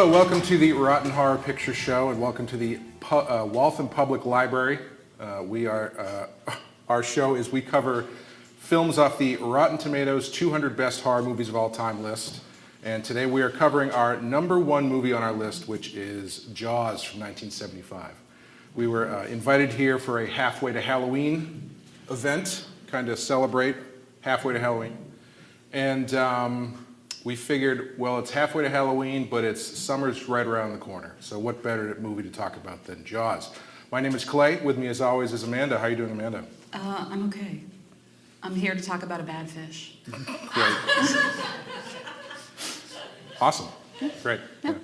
Hello, welcome to the Rotten Horror Picture Show, and welcome to the Waltham Public Library. Our show is we cover films off the Rotten Tomatoes 200 Best Horror Movies of All Time list. And today we are covering our #1 movie on our list, which is Jaws from 1975. We were invited here for a Halfway to Halloween event, kind of celebrate Halfway to Halloween. And we figured, well, it's halfway to Halloween, but summer's right around the corner. So what better movie to talk about than Jaws? My name is Clay. With me, as always, is Amanda. How are you doing, Amanda? I'm okay. I'm here to talk about a bad fish. Great. Awesome. Great. Yeah.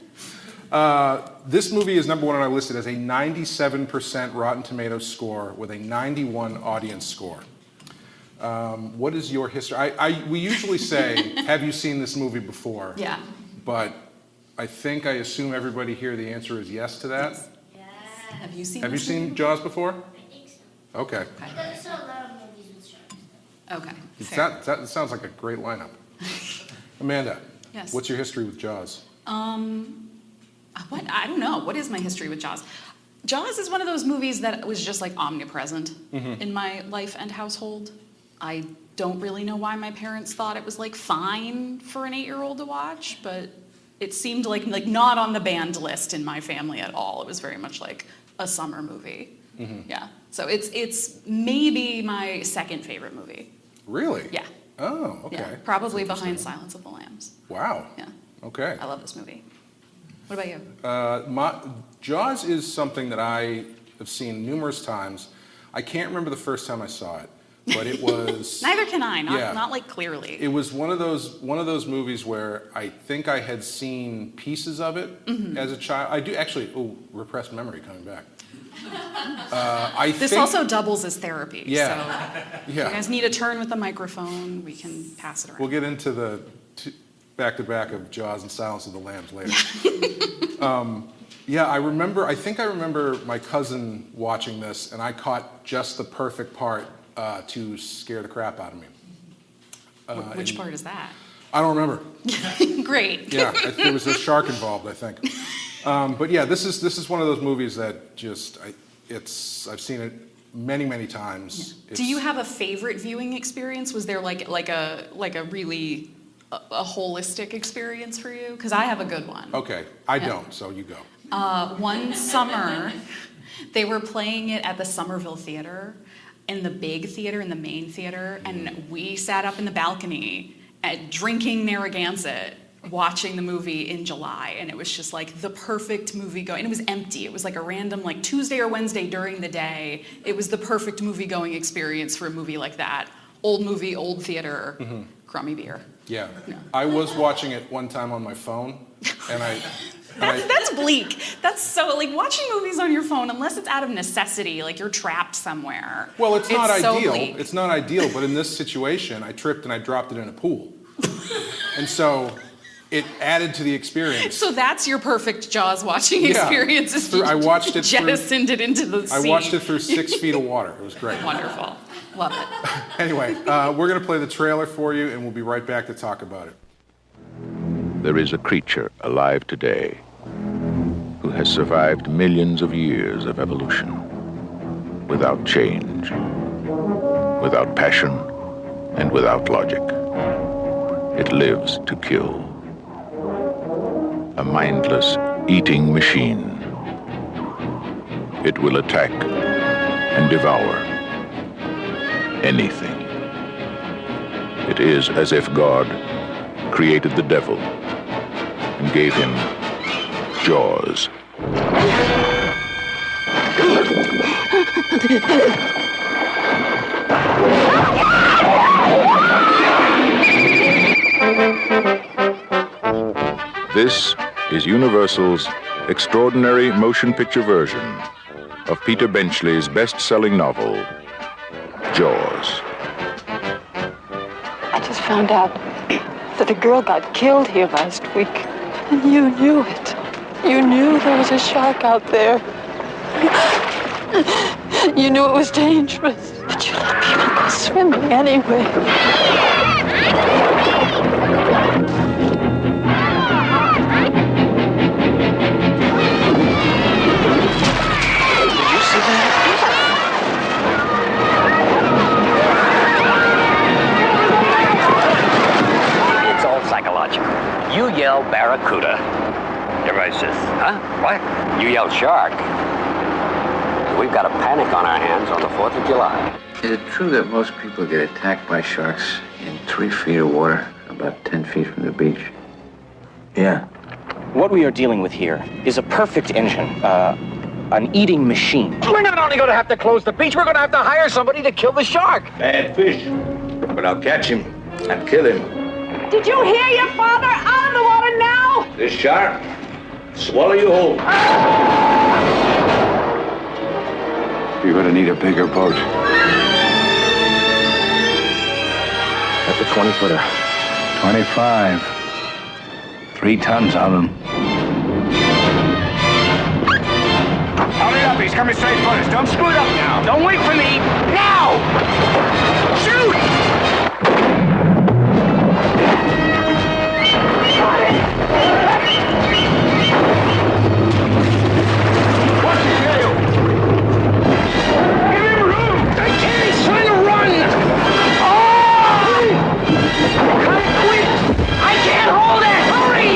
This movie is #1 on our list. It has a 97% Rotten Tomatoes score with a 91 audience score. What is your history? We usually say, have you seen this movie before? Yeah. But I assume everybody here, the answer is yes to that. Yes. Have you seen Have you seen Jaws before? I think so. Okay. I saw a lot of movies with sharks. Okay. That sounds like a great lineup. Amanda, Yes. what's your history with Jaws? What? I don't know. What is my history with Jaws? Jaws is one of those movies that was just like omnipresent in my life and household. I don't really know why my parents thought it was like fine for an 8-year-old to watch, but it seemed like not on the banned list in my family at all. It was very much like a summer movie. Mm-hmm. Yeah. So it's maybe my second favorite movie. Really? Yeah. Oh, okay. Yeah, probably behind Silence of the Lambs. Wow. Yeah. Okay. I love this movie. What about you? Jaws is something that I have seen numerous times. I can't remember the first time I saw it, but it was... Neither can I, not like clearly. It was one of those movies where I think I had seen pieces of it as a child. I do actually, repressed memory coming back. This also doubles as therapy. Yeah. So Yeah. you guys need a turn with the microphone. We can pass it around. We'll get into the back-to-back of Jaws and Silence of the Lambs later. I think I remember my cousin watching this, and I caught just the perfect part to scare the crap out of me. Which part is that? I don't remember. Great. Yeah, there was a shark involved, I think. But yeah, this is one of those movies that just I've seen it many times. Yeah. Do you have a favorite viewing experience? Was there like a really a holistic experience for you? Because I have a good one. Okay, I don't, so you go. One summer, they were playing it at the Somerville Theater, in the big theater, in the main theater, and we sat up in the balcony drinking Narragansett, watching the movie in July, and it was just like the perfect movie going. And it was empty. It was like a random Tuesday or Wednesday during the day. It was the perfect movie going experience for a movie like that. Old movie, old theater, crummy beer. Yeah. I was watching it one time on my phone, and That's bleak. That's so, watching movies on your phone, unless it's out of necessity, you're trapped somewhere. Well, it's not ideal. Bleak. It's not ideal, but in this situation, I tripped and I dropped it in a pool. And so it added to the experience. So that's your perfect Jaws watching experience. I watched it jettisoned it into the sea. I watched it through 6 feet of water. It was great. Wonderful. Love it. Anyway, we're going to play the trailer for you, and we'll be right back to talk about it. There is a creature alive today who has survived millions of years of evolution without change, without passion, and without logic. It lives to kill. A mindless eating machine. It will attack and devour anything. It is as if God created the devil and gave him jaws. This is Universal's extraordinary motion picture version of Peter Benchley's best-selling novel, Jaws. I just found out that a girl got killed here last week, and you knew it. You knew there was a shark out there. You knew it was dangerous, but you let people go swimming anyway. You yell barracuda. Everybody says, huh? What? You yell shark. We've got a panic on our hands on the 4th of July. Is it true that most people get attacked by sharks in 3 feet of water, about 10 feet from the beach? Yeah. What we are dealing with here is a perfect engine, an eating machine. We're not only going to have to close the beach, we're going to have to hire somebody to kill the shark. Bad fish. But I'll catch him and kill him. Did you hear your father? Out of the water now! This shark, swallow you whole. You're gonna need a bigger boat. That's a 20-footer. 25. 3 tons of them. Hurry up, he's coming straight for us. Don't screw it up now. Don't wait for me. Now! Shoot! What's the deal? Give him room! I can't, he's trying to run! Oh! Cut it quick! I can't hold it! Hurry!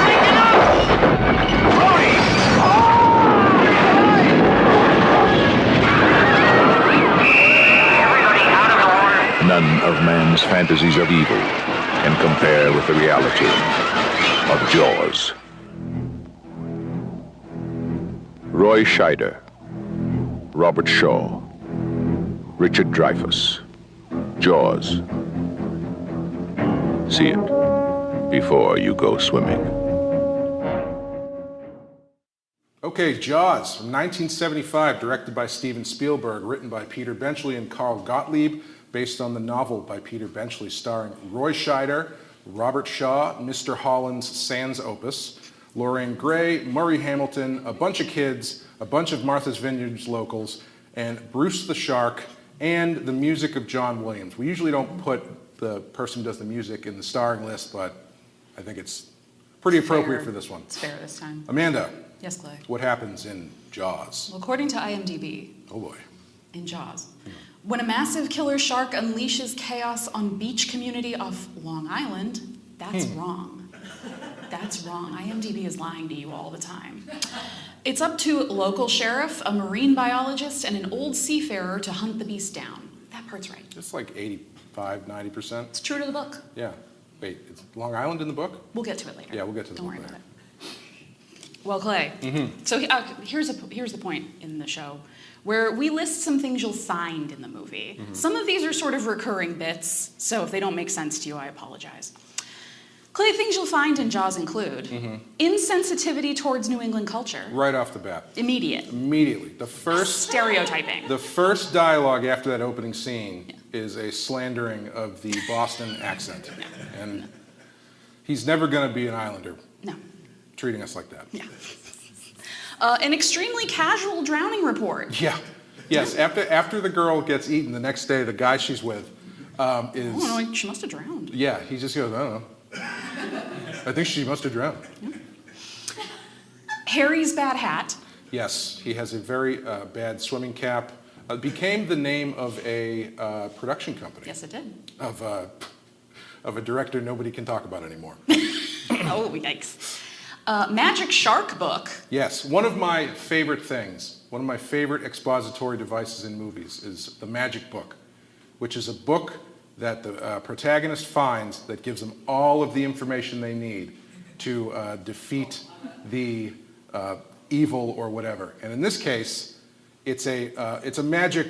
Break it up! Hurry! Everybody out of the water! None of man's fantasies of evil can compare with the reality of Jaws. Roy Scheider, Robert Shaw, Richard Dreyfuss, Jaws. See it before you go swimming. Okay, Jaws from 1975, directed by Steven Spielberg, written by Peter Benchley and Carl Gottlieb, based on the novel by Peter Benchley, starring Roy Scheider, Robert Shaw, Mr. Holland's Sans Opus, Lorraine Gray, Murray Hamilton, a bunch of kids, a bunch of Martha's Vineyards locals, and Bruce the Shark, and the music of John Williams. We usually don't put the person who does the music in the starring list, but I think it's pretty appropriate for this one. It's fair this time. Amanda, Yes, Clay. what happens in Jaws? Well, according to IMDb, Oh boy. in Jaws, when a massive killer shark unleashes chaos on beach community off Long Island, that's wrong. That's wrong. IMDb is lying to you all the time. It's up to local sheriff, a marine biologist, and an old seafarer to hunt the beast down. That part's right. It's like 85, 90%. It's true to the book. Yeah. Wait, is Long Island in the book? We'll get to it later. Yeah, we'll get to the Don't book worry later. about it. Well, Clay, so here's the point in the show where we list some things you'll find in the movie. Some of these are sort of recurring bits, so if they don't make sense to you, I apologize. Clay, things you'll find in Jaws include insensitivity towards New England culture. Right off the bat. Immediately. The first Stereotyping. The first dialogue after that opening scene is a slandering of the Boston accent. And he's never going to be an Islander No. treating us like that. Yeah. An extremely casual drowning report. Yeah. Yes, after the girl gets eaten, the next day the guy she's with is... Oh, no, she must have drowned. Yeah, he just goes, I don't know. I think she must have drowned. Harry's bad hat. Yes, he has a very bad swimming cap. It became the name of a production company. Yes, it did. Of a director nobody can talk about anymore. Oh, yikes. Magic Shark book. Yes, one of my favorite things, one of my favorite expository devices in movies is the magic book, which is a book that the protagonist finds that gives them all of the information they need to defeat the evil or whatever. And in this case, it's a magic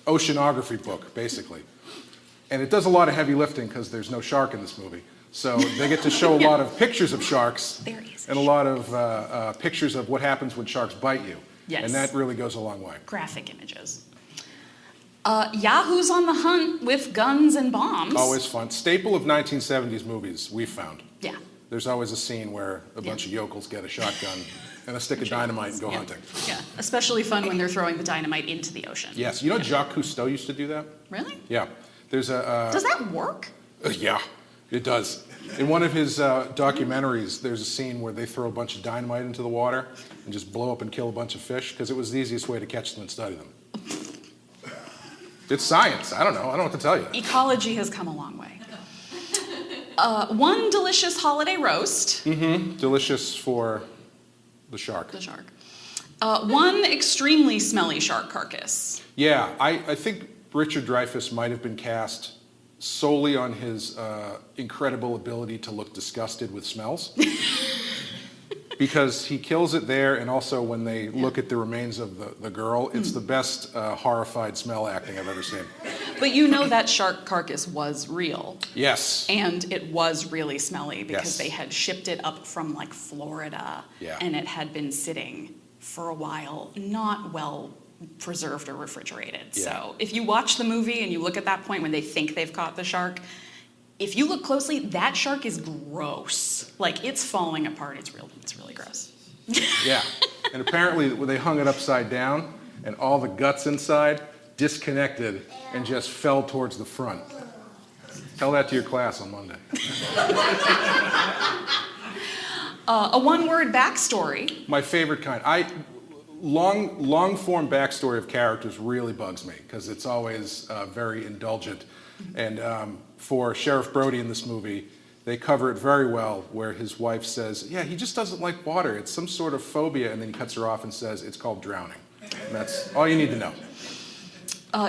oceanography book, basically. And it does a lot of heavy lifting because there's no shark in this movie. So they get to show a lot of pictures of sharks and a lot of pictures of what happens when sharks bite you. Yes. And that really goes a long way. Graphic images. Yahoos on the hunt with guns and bombs. Always fun. Staple of 1970s movies, we found. Yeah. There's always a scene where a bunch of yokels get a shotgun and a stick of dynamite and go hunting. Yeah, especially fun when they're throwing the dynamite into the ocean. Yes, you know Jacques Cousteau used to do that? Really? Yeah. There's a... Does that work? Yeah, it does. In one of his documentaries, there's a scene where they throw a bunch of dynamite into the water and just blow up and kill a bunch of fish because it was the easiest way to catch them and study them. It's science. I don't know. I don't know what to tell you. Ecology has come a long way. One delicious holiday roast. Delicious for the shark. The shark. One extremely smelly shark carcass. Yeah, I think Richard Dreyfuss might have been cast solely on his incredible ability to look disgusted with smells. Because he kills it there, and also when they look at the remains of the girl, it's the best horrified smell acting I've ever seen. But you know that shark carcass was real. Yes. And it was really smelly because Yes. they had shipped it up from like Florida. Yeah. And it had been sitting for a while, not well preserved or refrigerated. Yeah. So if you watch the movie and you look at that point when they think they've caught the shark, if you look closely, that shark is gross. Like, it's falling apart. It's really gross. Yeah. And apparently when they hung it upside down, and all the guts inside disconnected and just fell towards the front. Tell that to your class on Monday. A one-word backstory. My favorite kind. Long form backstory of characters really bugs me because it's always very indulgent. And for Sheriff Brody in this movie, they cover it very well where his wife says, yeah, he just doesn't like water. It's some sort of phobia. And then he cuts her off and says, it's called drowning. And that's all you need to know.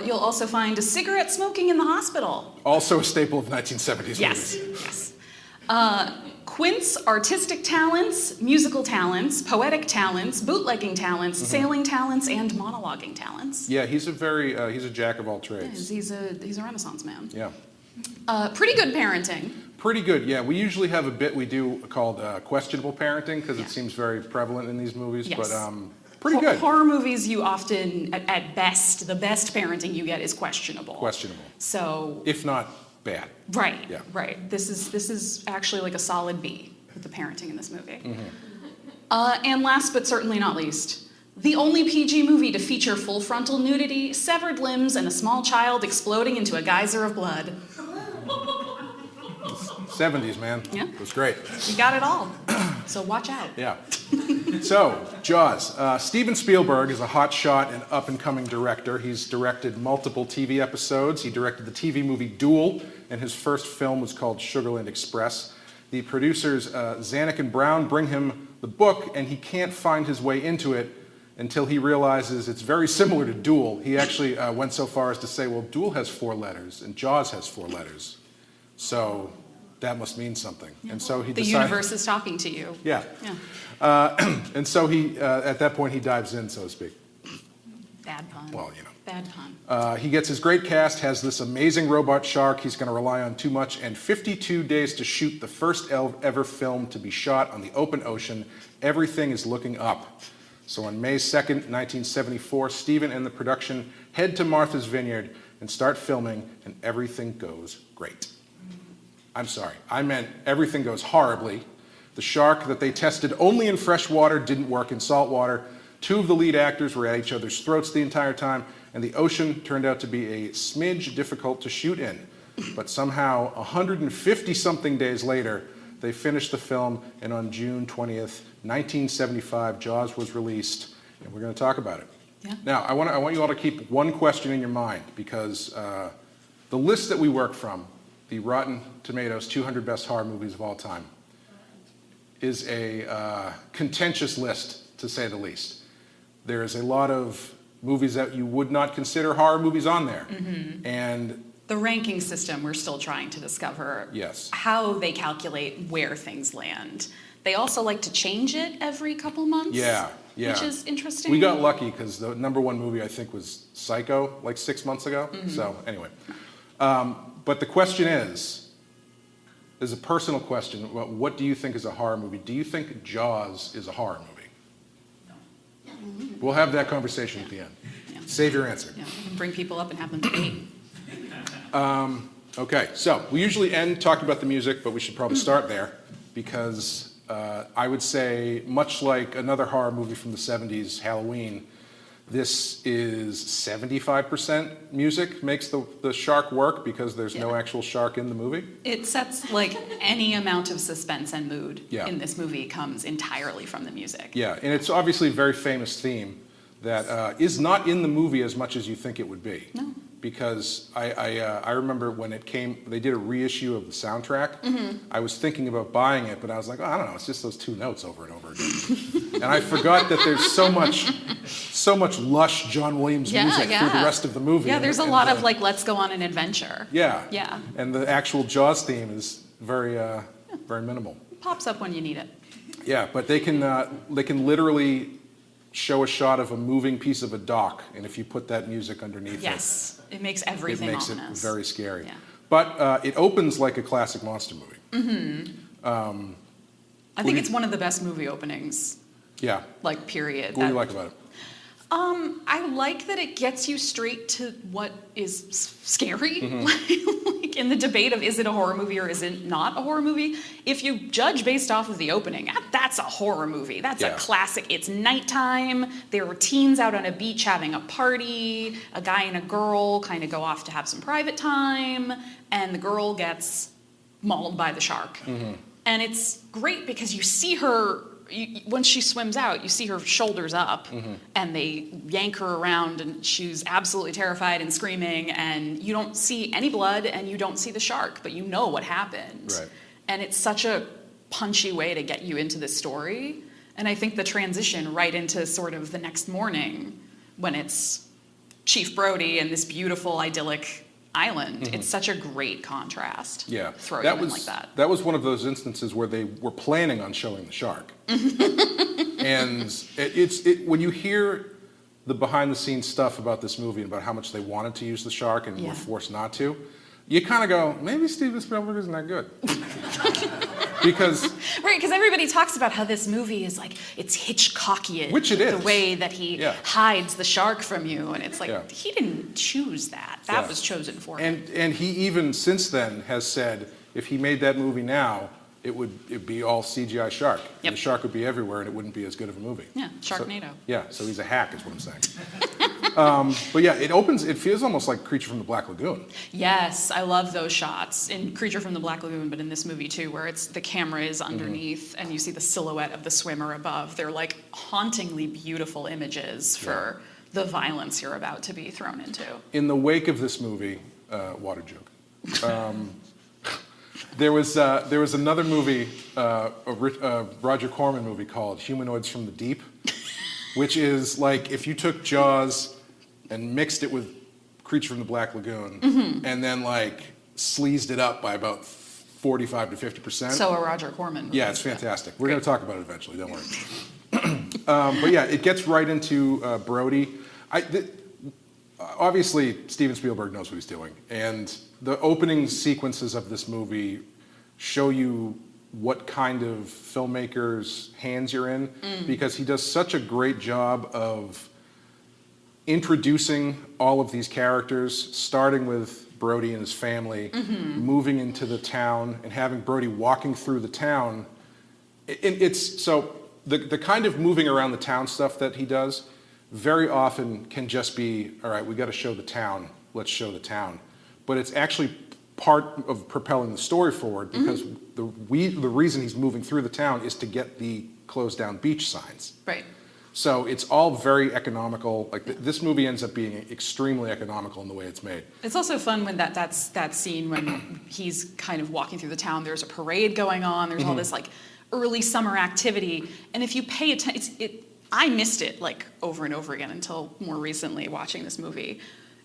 You'll also find a cigarette smoking in the hospital. Also a staple of 1970s Yes, movies. yes. Quint's artistic talents, musical talents, poetic talents, bootlegging talents, sailing talents, and monologuing talents. Yeah, he's a jack of all trades. He's a Renaissance man. Yeah. Pretty good parenting. Pretty good, yeah. We usually have a bit we do called questionable parenting because it seems very prevalent in these movies, Yes. but pretty good. Horror movies, you often, at best, the best parenting you get is questionable. Questionable. So, If not bad. right, Yeah. right. This is actually like a solid B with the parenting in this movie. And last but certainly not least, the only PG movie to feature full frontal nudity, severed limbs, and a small child exploding into a geyser of blood. 70s, man. Yeah. It was great. You got it all. So watch out. Yeah. So, Jaws. Steven Spielberg is a hotshot and up-and-coming director. He's directed multiple TV episodes. He directed the TV movie Duel, and his first film was called Sugarland Express. The producers, Zanuck and Brown, bring him the book, and he can't find his way into it until he realizes it's very similar to Duel. He actually went so far as to say, well, Duel has 4 letters, and Jaws has 4 letters. So that must mean something. And so he The decided... universe is talking to you. Yeah. Yeah. And so he, at that point, he dives in, so to speak. Bad pun. Well, you know. Bad pun. He gets his great cast, has this amazing robot shark he's going to rely on too much, and 52 days to shoot the first ever film to be shot on the open ocean. Everything is looking up. So on May 2nd, 1974, Stephen and the production head to Martha's Vineyard and start filming, and everything goes great. I'm sorry, I meant everything goes horribly. The shark that they tested only in fresh water didn't work in salt water. 2 of the lead actors were at each other's throats the entire time, and the ocean turned out to be a smidge difficult to shoot in. But somehow, 150-something days later, they finished the film, and on June 20th, 1975, Jaws was released, and we're going to talk about it. Yeah. Now, I want you all to keep one question in your mind, because the list that we work from, the Rotten Tomatoes 200 Best Horror Movies of All Time, is a contentious list, to say the least. There is a lot of movies that you would not consider horror movies on there. And The ranking system, we're still trying to discover yes, how they calculate where things land. They also like to change it every couple months. yeah. Which is interesting. We got lucky because the #1 movie I think was Psycho, like 6 months ago. So anyway, but the question is a personal question. What do you think is a horror movie? Do you think Jaws is a horror movie? No. We'll have that conversation at the end. Yeah. Save your answer. Yeah, we can bring people up and have them debate. Okay, so we usually end talking about the music, but we should probably start there because I would say, much like another horror movie from the 70s, Halloween, this is 75% music makes the shark work because there's no actual shark in the movie. It sets like any amount of suspense and mood Yeah. in this movie comes entirely from the music. Yeah, and it's obviously a very famous theme that is not in the movie as much as you think it would be. No. because I remember when it came, they did a reissue of the soundtrack. I was thinking about buying it, but I was like, oh, I don't know, it's just those two notes over and over again. And I forgot that there's so much lush John Williams music through the rest of the movie. Yeah, there's a lot of like, let's go on an adventure. Yeah. Yeah. And the actual Jaws theme is very minimal. Pops up when you need it. Yeah, but they can literally show a shot of a moving piece of a dock, and if you put that music underneath Yes, it makes everything it makes ominous. it very scary. Yeah. But it opens like a classic monster movie. I think it's one of the best movie openings, Yeah. like, period. What do you like about it? I like that it gets you straight to what is scary. Mm-hmm. Like in the debate of is it a horror movie or is it not a horror movie? If you judge based off of the opening, that's a horror movie. That's a classic. It's nighttime. There are teens out on a beach having a party. A guy and a girl kind of go off to have some private time, and the girl gets mauled by the shark. And it's great because you see her. Once she swims out, you see her shoulders up, and they yank her around, and she's absolutely terrified and screaming, and you don't see any blood, and you don't see the shark, but you know what happened. Right. And it's such a punchy way to get you into this story. And I think the transition right into sort of the next morning, when it's Chief Brody and this beautiful, idyllic island, it's such a great contrast. Yeah. Throw you in like that. That was one of those instances where they were planning on showing the shark. And when you hear the behind-the-scenes stuff about this movie and about how much they wanted to use the shark and were forced not to, you kind of go, maybe Steven Spielberg isn't that good. Because everybody talks about how this movie is like, it's Hitchcockian. Which it is. The way that he hides the shark from you. And it's like, he didn't choose that. That was chosen for him. And he even since then has said, if he made that movie now, it'd be all CGI shark. And the shark would be everywhere and it wouldn't be as good of a movie. Yeah, Sharknado. So he's a hack is what I'm saying. But yeah, it feels almost like Creature from the Black Lagoon. Yes, I love those shots in Creature from the Black Lagoon, but in this movie too, where the camera is underneath and you see the silhouette of the swimmer above. They're like hauntingly beautiful images for the violence you're about to be thrown into. In the wake of this movie, water joke. There was another movie, a Roger Corman movie called Humanoids from the Deep, which is like if you took Jaws and mixed it with Creature from the Black Lagoon and then like sleazed it up by about 45 to 50%. So a Roger Corman movie. Yeah, it's fantastic. We're going to talk about it eventually, don't worry. But yeah, it gets right into Brody. Obviously, Steven Spielberg knows what he's doing, and the opening sequences of this movie show you what kind of filmmaker's hands you're in, because he does such a great job of introducing all of these characters, starting with Brody and his family, moving into the town, and having Brody walking through the town. The kind of moving around the town stuff that he does very often can just be, all right, we got to show the town, let's show the town. But it's actually part of propelling the story forward, because the reason he's moving through the town is to get the closed down beach signs. Right. So it's all very economical. Like this movie ends up being extremely economical in the way it's made. It's also fun when that's that scene when he's kind of walking through the town. There's a parade going on. There's all this like early summer activity, and if you pay attention, I missed it like over and over again until more recently watching this movie.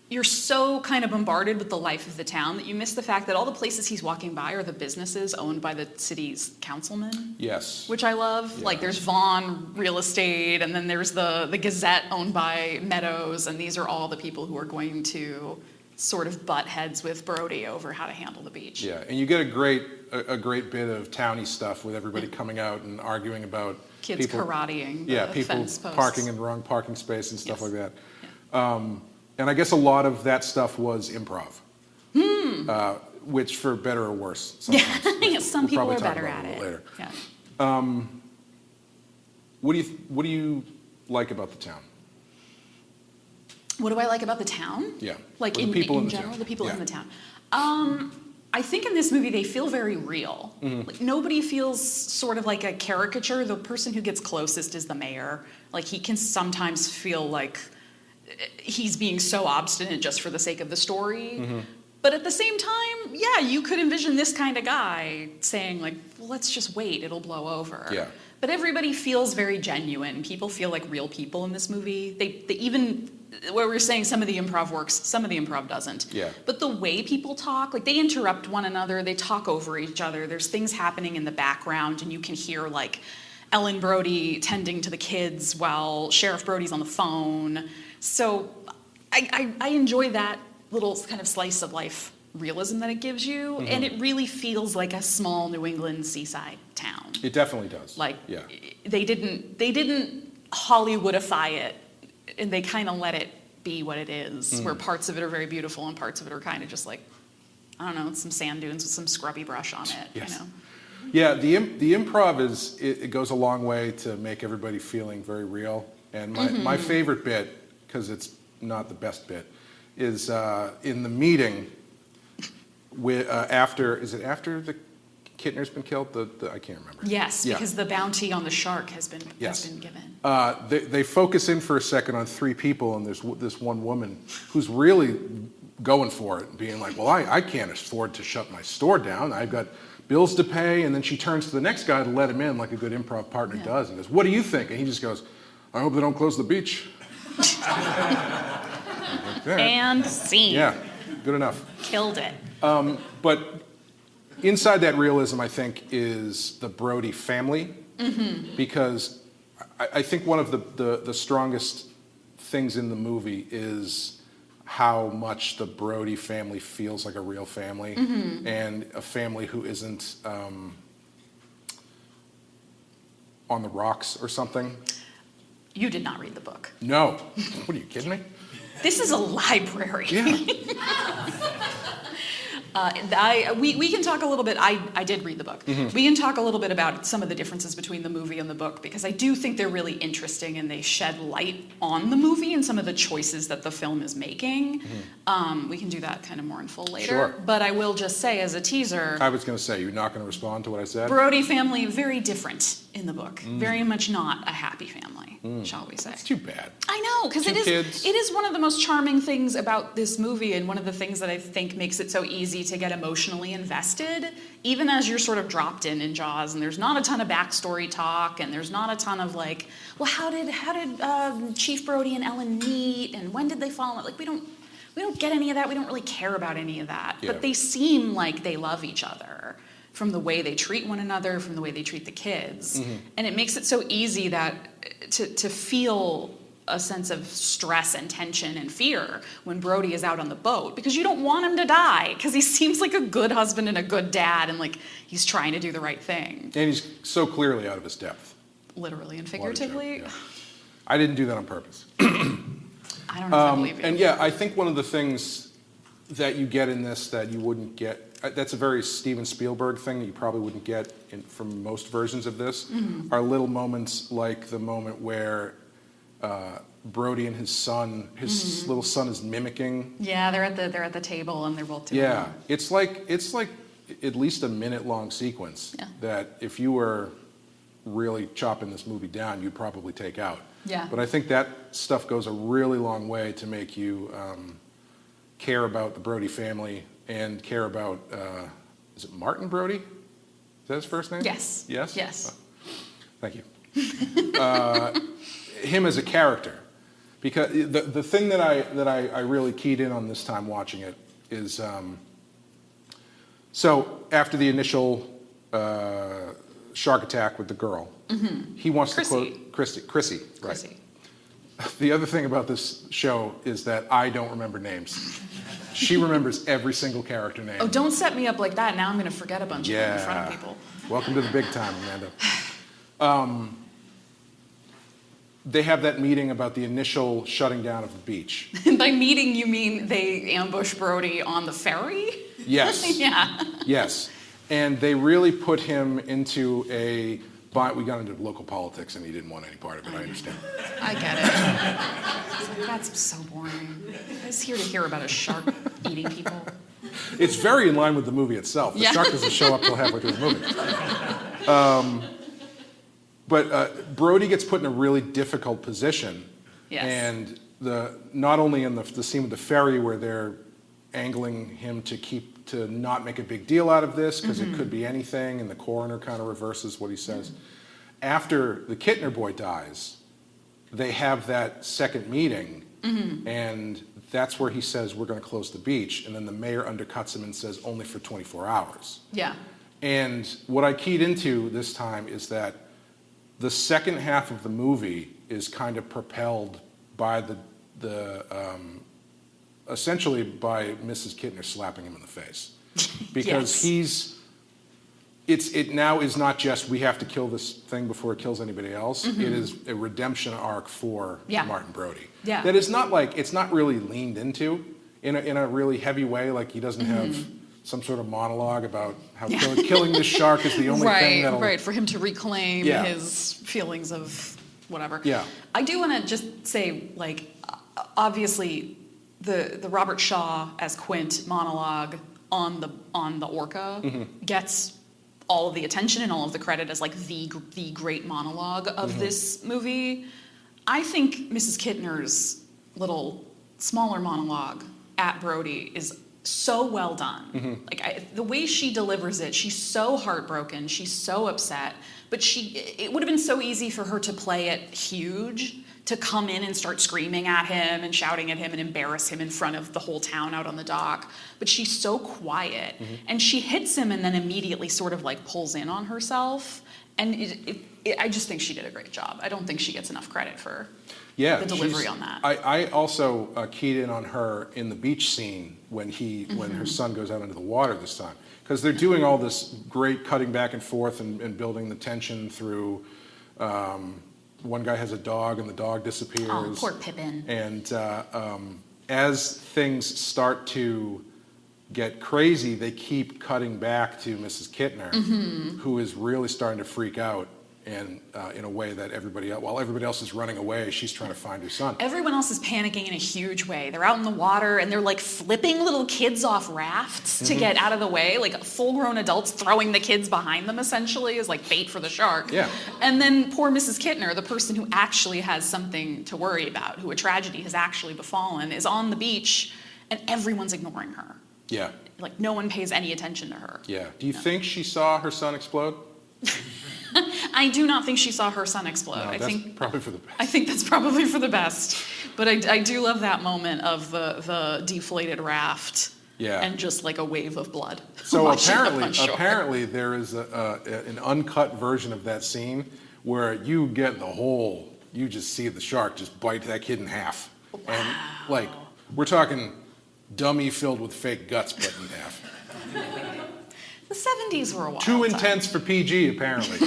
You're so kind of bombarded with the life of the town that you miss the fact that all the places he's walking by are the businesses owned by the city's councilmen. Yes. Which I love. Yeah. Like there's Vaughn Real Estate, and then there's the Gazette owned by Meadows, and these are all the people who are going to sort of butt heads with Brody over how to handle the beach. Yeah, and you get a great bit of towny stuff with everybody coming out and arguing about kids people, karateing. People fence posts. Parking in the wrong parking space and stuff like that. Yeah. And I guess a lot of that stuff was improv, which for better or worse sometimes. Some people are better at it. Later. Yeah. What do you like about the town? What do I like about the town? Yeah. Like in general, the people in the town. I think in this movie they feel very real. Like nobody feels sort of like a caricature. The person who gets closest is the mayor. Like he can sometimes feel like he's being so obstinate just for the sake of the story. But at the same time, yeah, you could envision this kind of guy saying like, well, let's just wait, it'll blow over. Yeah. But everybody feels very genuine. People feel like real people in this movie. They even, where we're saying some of the improv works, some of the improv doesn't. Yeah. But the way people talk, like they interrupt one another, they talk over each other. There's things happening in the background, and you can hear like Ellen Brody tending to the kids while Sheriff Brody's on the phone. So I enjoy that little kind of slice of life realism that it gives you, and it really feels like a small New England seaside town. It definitely does. Like, yeah. they didn't Hollywoodify it, and they kind of let it be what it is, where parts of it are very beautiful and parts of it are kind of just like, I don't know, some sand dunes with some scrubby brush on it. Yes. You know? Yeah, the improv it goes a long way to make everybody feeling very real. And my favorite bit, because it's not the best bit, is in the meeting with after the Kittner's been killed? I can't remember. Yes, Yeah. because the bounty on the shark has been given. They focus in for a second on three people, and there's this one woman who's really going for it, and being like, well, I can't afford to shut my store down. I've got bills to pay. And then she turns to the next guy to let him in, like a good improv partner does, and goes, what do you think? And he just goes, I hope they don't close the beach. And scene. Yeah, good enough. Killed it. But inside that realism, I think, is the Brody family, because I think one of the strongest things in the movie is how much the Brody family feels like a real family, and a family who isn't on the rocks or something. You did not read the book. No. What are you kidding me? This is a library. Yeah. We can talk a little bit. I did read the book. We can talk a little bit about some of the differences between the movie and the book, because I do think they're really interesting and they shed light on the movie and some of the choices that the film is making. We can do that kind of more in full later. Sure. But I will just say, as a teaser, I was going to say, you're not going to respond to what I said? Brody family, very different in the book. Very much not a happy family, shall we say. It's too bad. I know, because Two kids. it is one of the most charming things about this movie, and one of the things that I think makes it so easy to get emotionally invested, even as you're sort of dropped in Jaws, and there's not a ton of backstory talk, and there's not a ton of like, well, how did Chief Brody and Ellen meet, and when did they fall in love? Like, we don't get any of that. We don't really care about any of that. Yeah. But they seem like they love each other from the way they treat one another, from the way they treat the kids. And it makes it so easy that to feel a sense of stress and tension and fear when Brody is out on the boat, because you don't want him to die, because he seems like a good husband and a good dad, and like he's trying to do the right thing. And he's so clearly out of his depth. Literally and What a joke, figuratively. yeah. I didn't do that on purpose. I don't know if I believe you. And yeah, I think one of the things that you get in this that you wouldn't get, that's a very Steven Spielberg thing that you probably wouldn't get from most versions of this, are little moments like the moment where Brody and his son, his little son, is mimicking. Yeah, they're at the table and they're both doing Yeah, it. it's like at least a minute-long sequence that if you were really chopping this movie down, you'd probably take out. Yeah. But I think that stuff goes a really long way to make you care about the Brody family and care about, is it Martin Brody? Is that his first name? Yes. Yes? Yes. Thank you. Him as a character. Because the thing that I really keyed in on this time watching it is, so after the initial shark attack with the girl, he wants to quote Chrissy, right. Chrissy. The other thing about this show is that I don't remember names. She remembers every single character name. Oh, don't set me up like that. Now I'm going to forget a bunch of them in front of Yeah. people. Welcome to the big time, Amanda. They have that meeting about the initial shutting down of the beach. By meeting, you mean they ambush Brody on the ferry? Yes. Yeah. Yes. And they really put him into a... We got into local politics and he didn't want any part of it, I understand. I get it. It's like, that's so boring. I was here to hear about a shark eating people. It's very in line with the movie itself. The Yeah. shark doesn't show up till halfway through the movie. But Brody gets put in a really difficult position. Yes. And not only in the scene with the ferry where they're angling him to not make a big deal out of this because it could be anything, and the coroner kind of reverses what he says. After the Kittner boy dies, they have that second meeting, and that's where he says, we're going to close the beach, and then the mayor undercuts him and says, only for 24 hours. Yeah. And what I keyed into this time is that the second half of the movie is kind of propelled by essentially by Mrs. Kittner slapping him in the face. Because it now is not just we have to kill this thing before it kills anybody else. It is a redemption arc for Martin Brody. Yeah. That is not like, it's not really leaned into in a really heavy way. Like he doesn't have some sort of monologue about how killing this shark is the only thing that'll... Right, for him to reclaim his feelings of whatever. Yeah. I do want to just say, like, obviously the Robert Shaw as Quint monologue on the orca gets all of the attention and all of the credit as like the great monologue of this movie. I think Mrs. Kittner's little smaller monologue at Brody is so well done. Like the way she delivers it, she's so heartbroken, she's so upset, but it would have been so easy for her to play it huge, to come in and start screaming at him and shouting at him and embarrass him in front of the whole town out on the dock. But she's so quiet, and she hits him and then immediately sort of like pulls in on herself. And I just think she did a great job. I don't think she gets enough credit for the delivery on that. I also keyed in on her in the beach scene when her son goes out into the water this time. Because they're doing all this great cutting back and forth and building the tension through... one guy has a dog and the dog disappears. Oh, poor Pippin. And as things start to get crazy, they keep cutting back to Mrs. Kittner, who is really starting to freak out, and in a way that while everybody else is running away, she's trying to find her son. Everyone else is panicking in a huge way. They're out in the water and they're like flipping little kids off rafts to get out of the way, like full-grown adults throwing the kids behind them essentially as like bait for the shark. Yeah. And then poor Mrs. Kittner, the person who actually has something to worry about, who a tragedy has actually befallen, is on the beach and everyone's ignoring her. Yeah. Like no one pays any attention to her. Yeah. Do you think she saw her son explode? I do not think she saw her son explode. No, that's probably for the best. I think that's probably for the best. But I do love that moment of the deflated raft and just like a wave of blood. So apparently there is an uncut version of that scene where you get you just see the shark just bite that kid in half. Wow. And like, we're talking dummy filled with fake guts bit in half. The 70s were a wild Too time. intense for PG, apparently.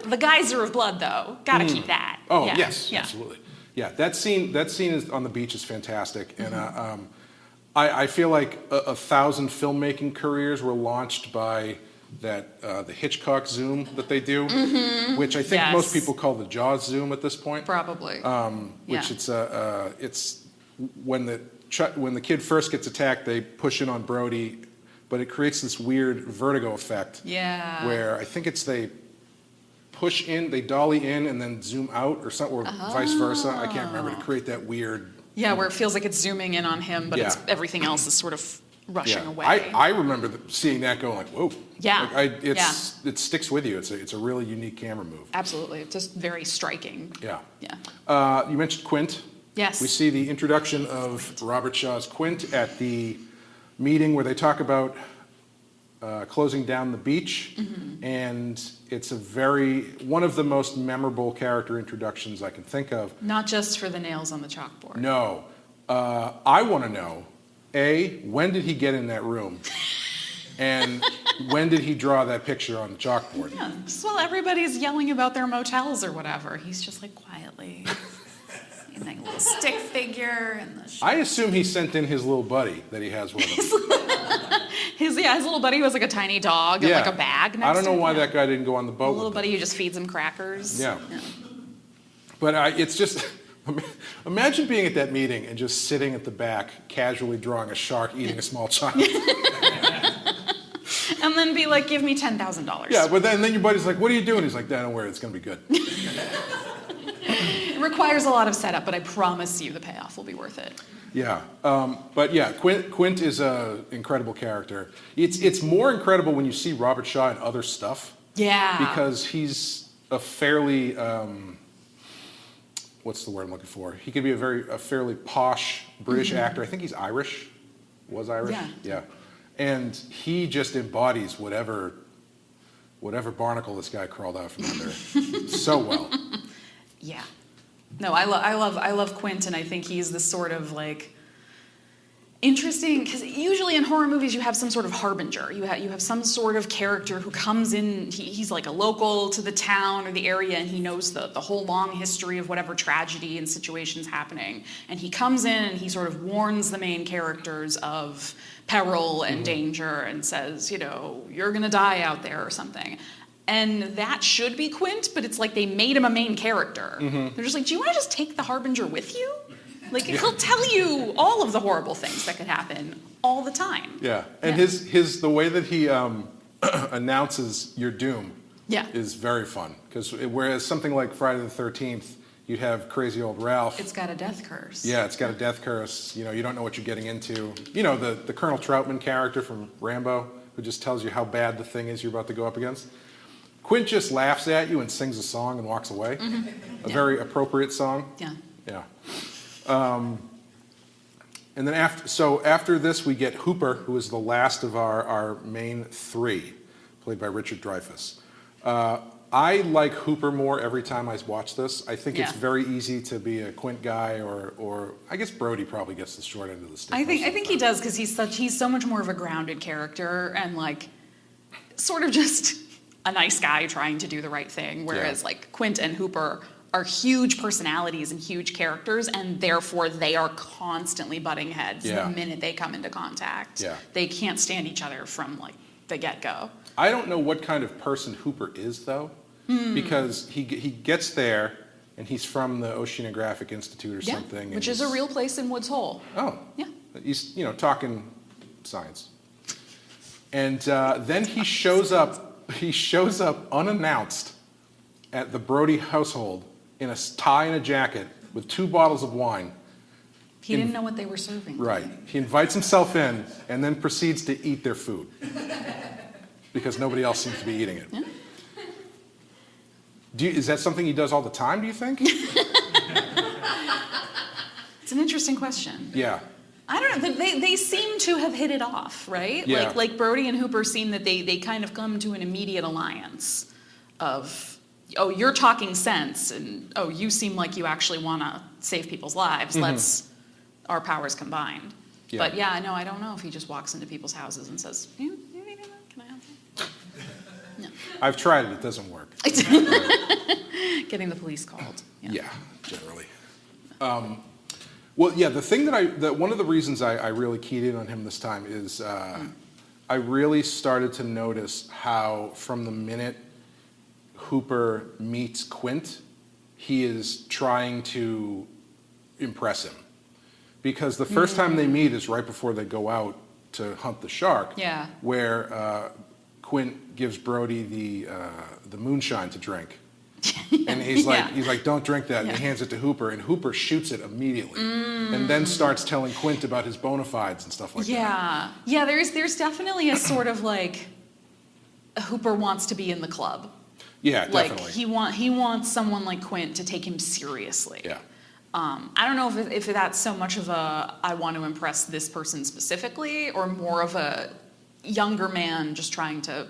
The geyser of blood, though, gotta keep that. Oh, yes, absolutely. Yeah, that scene is on the beach is fantastic, and I feel like 1,000 filmmaking careers were launched by the Hitchcock zoom that they do, which I think most people call the Jaws zoom at this point. Probably. Which it's when the kid first gets attacked, they push in on Brody. But it creates this weird vertigo effect. Yeah. Where I think they push in, they dolly in, and then zoom out, or something, or vice versa. I can't remember, to create that weird. Yeah, where it feels like it's zooming in on him, but everything else is sort of rushing away. I remember seeing that going like, whoa. Yeah. Like it sticks with you. It's a really unique camera move. Absolutely, it's just very striking. Yeah. Yeah. You mentioned Quint. Yes. We see the introduction of Robert Shaw's Quint at the meeting where they talk about closing down the beach, and it's one of the most memorable character introductions I can think of. Not just for the nails on the chalkboard. No. I want to know, A, when did he get in that room? And when did he draw that picture on the chalkboard? Yeah, just while everybody's yelling about their motels or whatever, he's just like quietly... And like a little stick figure and the I assume he sent in his little buddy that he has with him. his little buddy who has like a tiny dog and like a bag next to him. I don't know why that guy didn't go on the boat. A little buddy who just feeds him crackers. Yeah. But it's just, imagine being at that meeting and just sitting at the back, casually drawing a shark eating a small child. And then be like, give me $10,000. Yeah, but then your buddy's like, what are you doing? He's like, don't worry, it's going to be good. It requires a lot of setup, but I promise you the payoff will be worth it. Yeah, but yeah, Quint is an incredible character. It's more incredible when you see Robert Shaw in other stuff. Yeah. Because he's a fairly, what's the word I'm looking for? He could be a fairly posh British actor. I think he's Irish. Was Irish? Yeah. And he just embodies whatever barnacle this guy crawled out from under so well. Yeah. No, I love Quint, and I think he's the sort of like interesting, because usually in horror movies you have some sort of harbinger. You have some sort of character who comes in. He's like a local to the town or the area, and he knows the whole long history of whatever tragedy and situations happening. And he comes in and he sort of warns the main characters of peril and danger, and says, you're gonna die out there or something. And that should be Quint, but it's like they made him a main character. They're just like, do you want to just take the harbinger with you? Like, he'll tell you all of the horrible things that could happen all the time. Yeah, and the way that he announces your doom is very fun. Because whereas something like Friday the 13th, you'd have crazy old Ralph. It's got a death curse. Yeah, it's got a death curse. You don't know what you're getting into. The Colonel Troutman character from Rambo, who just tells you how bad the thing is you're about to go up against. Quint just laughs at you and sings a song and walks away. A very appropriate song. Yeah. And then after this, we get Hooper, who is the last of our main three, played by Richard Dreyfuss. I like Hooper more every time I watch this. I think it's very easy to be a Quint guy, or I guess Brody probably gets the short end of the stick. I think he does, because he's so much more of a grounded character, and like sort of just a nice guy trying to do the right thing, whereas like Quint and Hooper are huge personalities and huge characters, and therefore they are constantly butting heads the minute they come into contact. They can't stand each other from like the get-go. I don't know what kind of person Hooper is, though, because he gets there and he's from the Oceanographic Institute or something. Which is a real place in Woods Hole. Oh. Yeah. He's, talking science. And then he shows up unannounced at the Brody household in a tie and a jacket with 2 bottles of wine. He didn't know what they were serving. Right. He invites himself in and then proceeds to eat their food because nobody else seems to be eating it. Yeah. Is that something he does all the time, do you think? It's an interesting question. Yeah. I don't know. They seem to have hit it off, right? Yeah. Like Brody and Hooper seem that they kind of come to an immediate alliance of, oh, you're talking sense, and oh, you seem like you actually want to save people's lives. Let's our powers combined. Yeah. But yeah, no, I don't know if he just walks into people's houses and says, "You need that? Can I have that?" No. I've tried it. It doesn't work. Getting the police called. Yeah, generally. Well, yeah, the thing that one of the reasons I really keyed in on him this time is I really started to notice how from the minute Hooper meets Quint, he is trying to impress him. Because the first time they meet is right before they go out to hunt the shark, where Quint gives Brody the moonshine to drink. And he's like, don't drink that. And he hands it to Hooper, and Hooper shoots it immediately, and then starts telling Quint about his bona fides and stuff like that. Yeah. There's definitely a sort of like Hooper wants to be in the club. Yeah, definitely. Like he wants someone like Quint to take him seriously. Yeah. I don't know if that's so much of a I want to impress this person specifically, or more of a younger man just trying to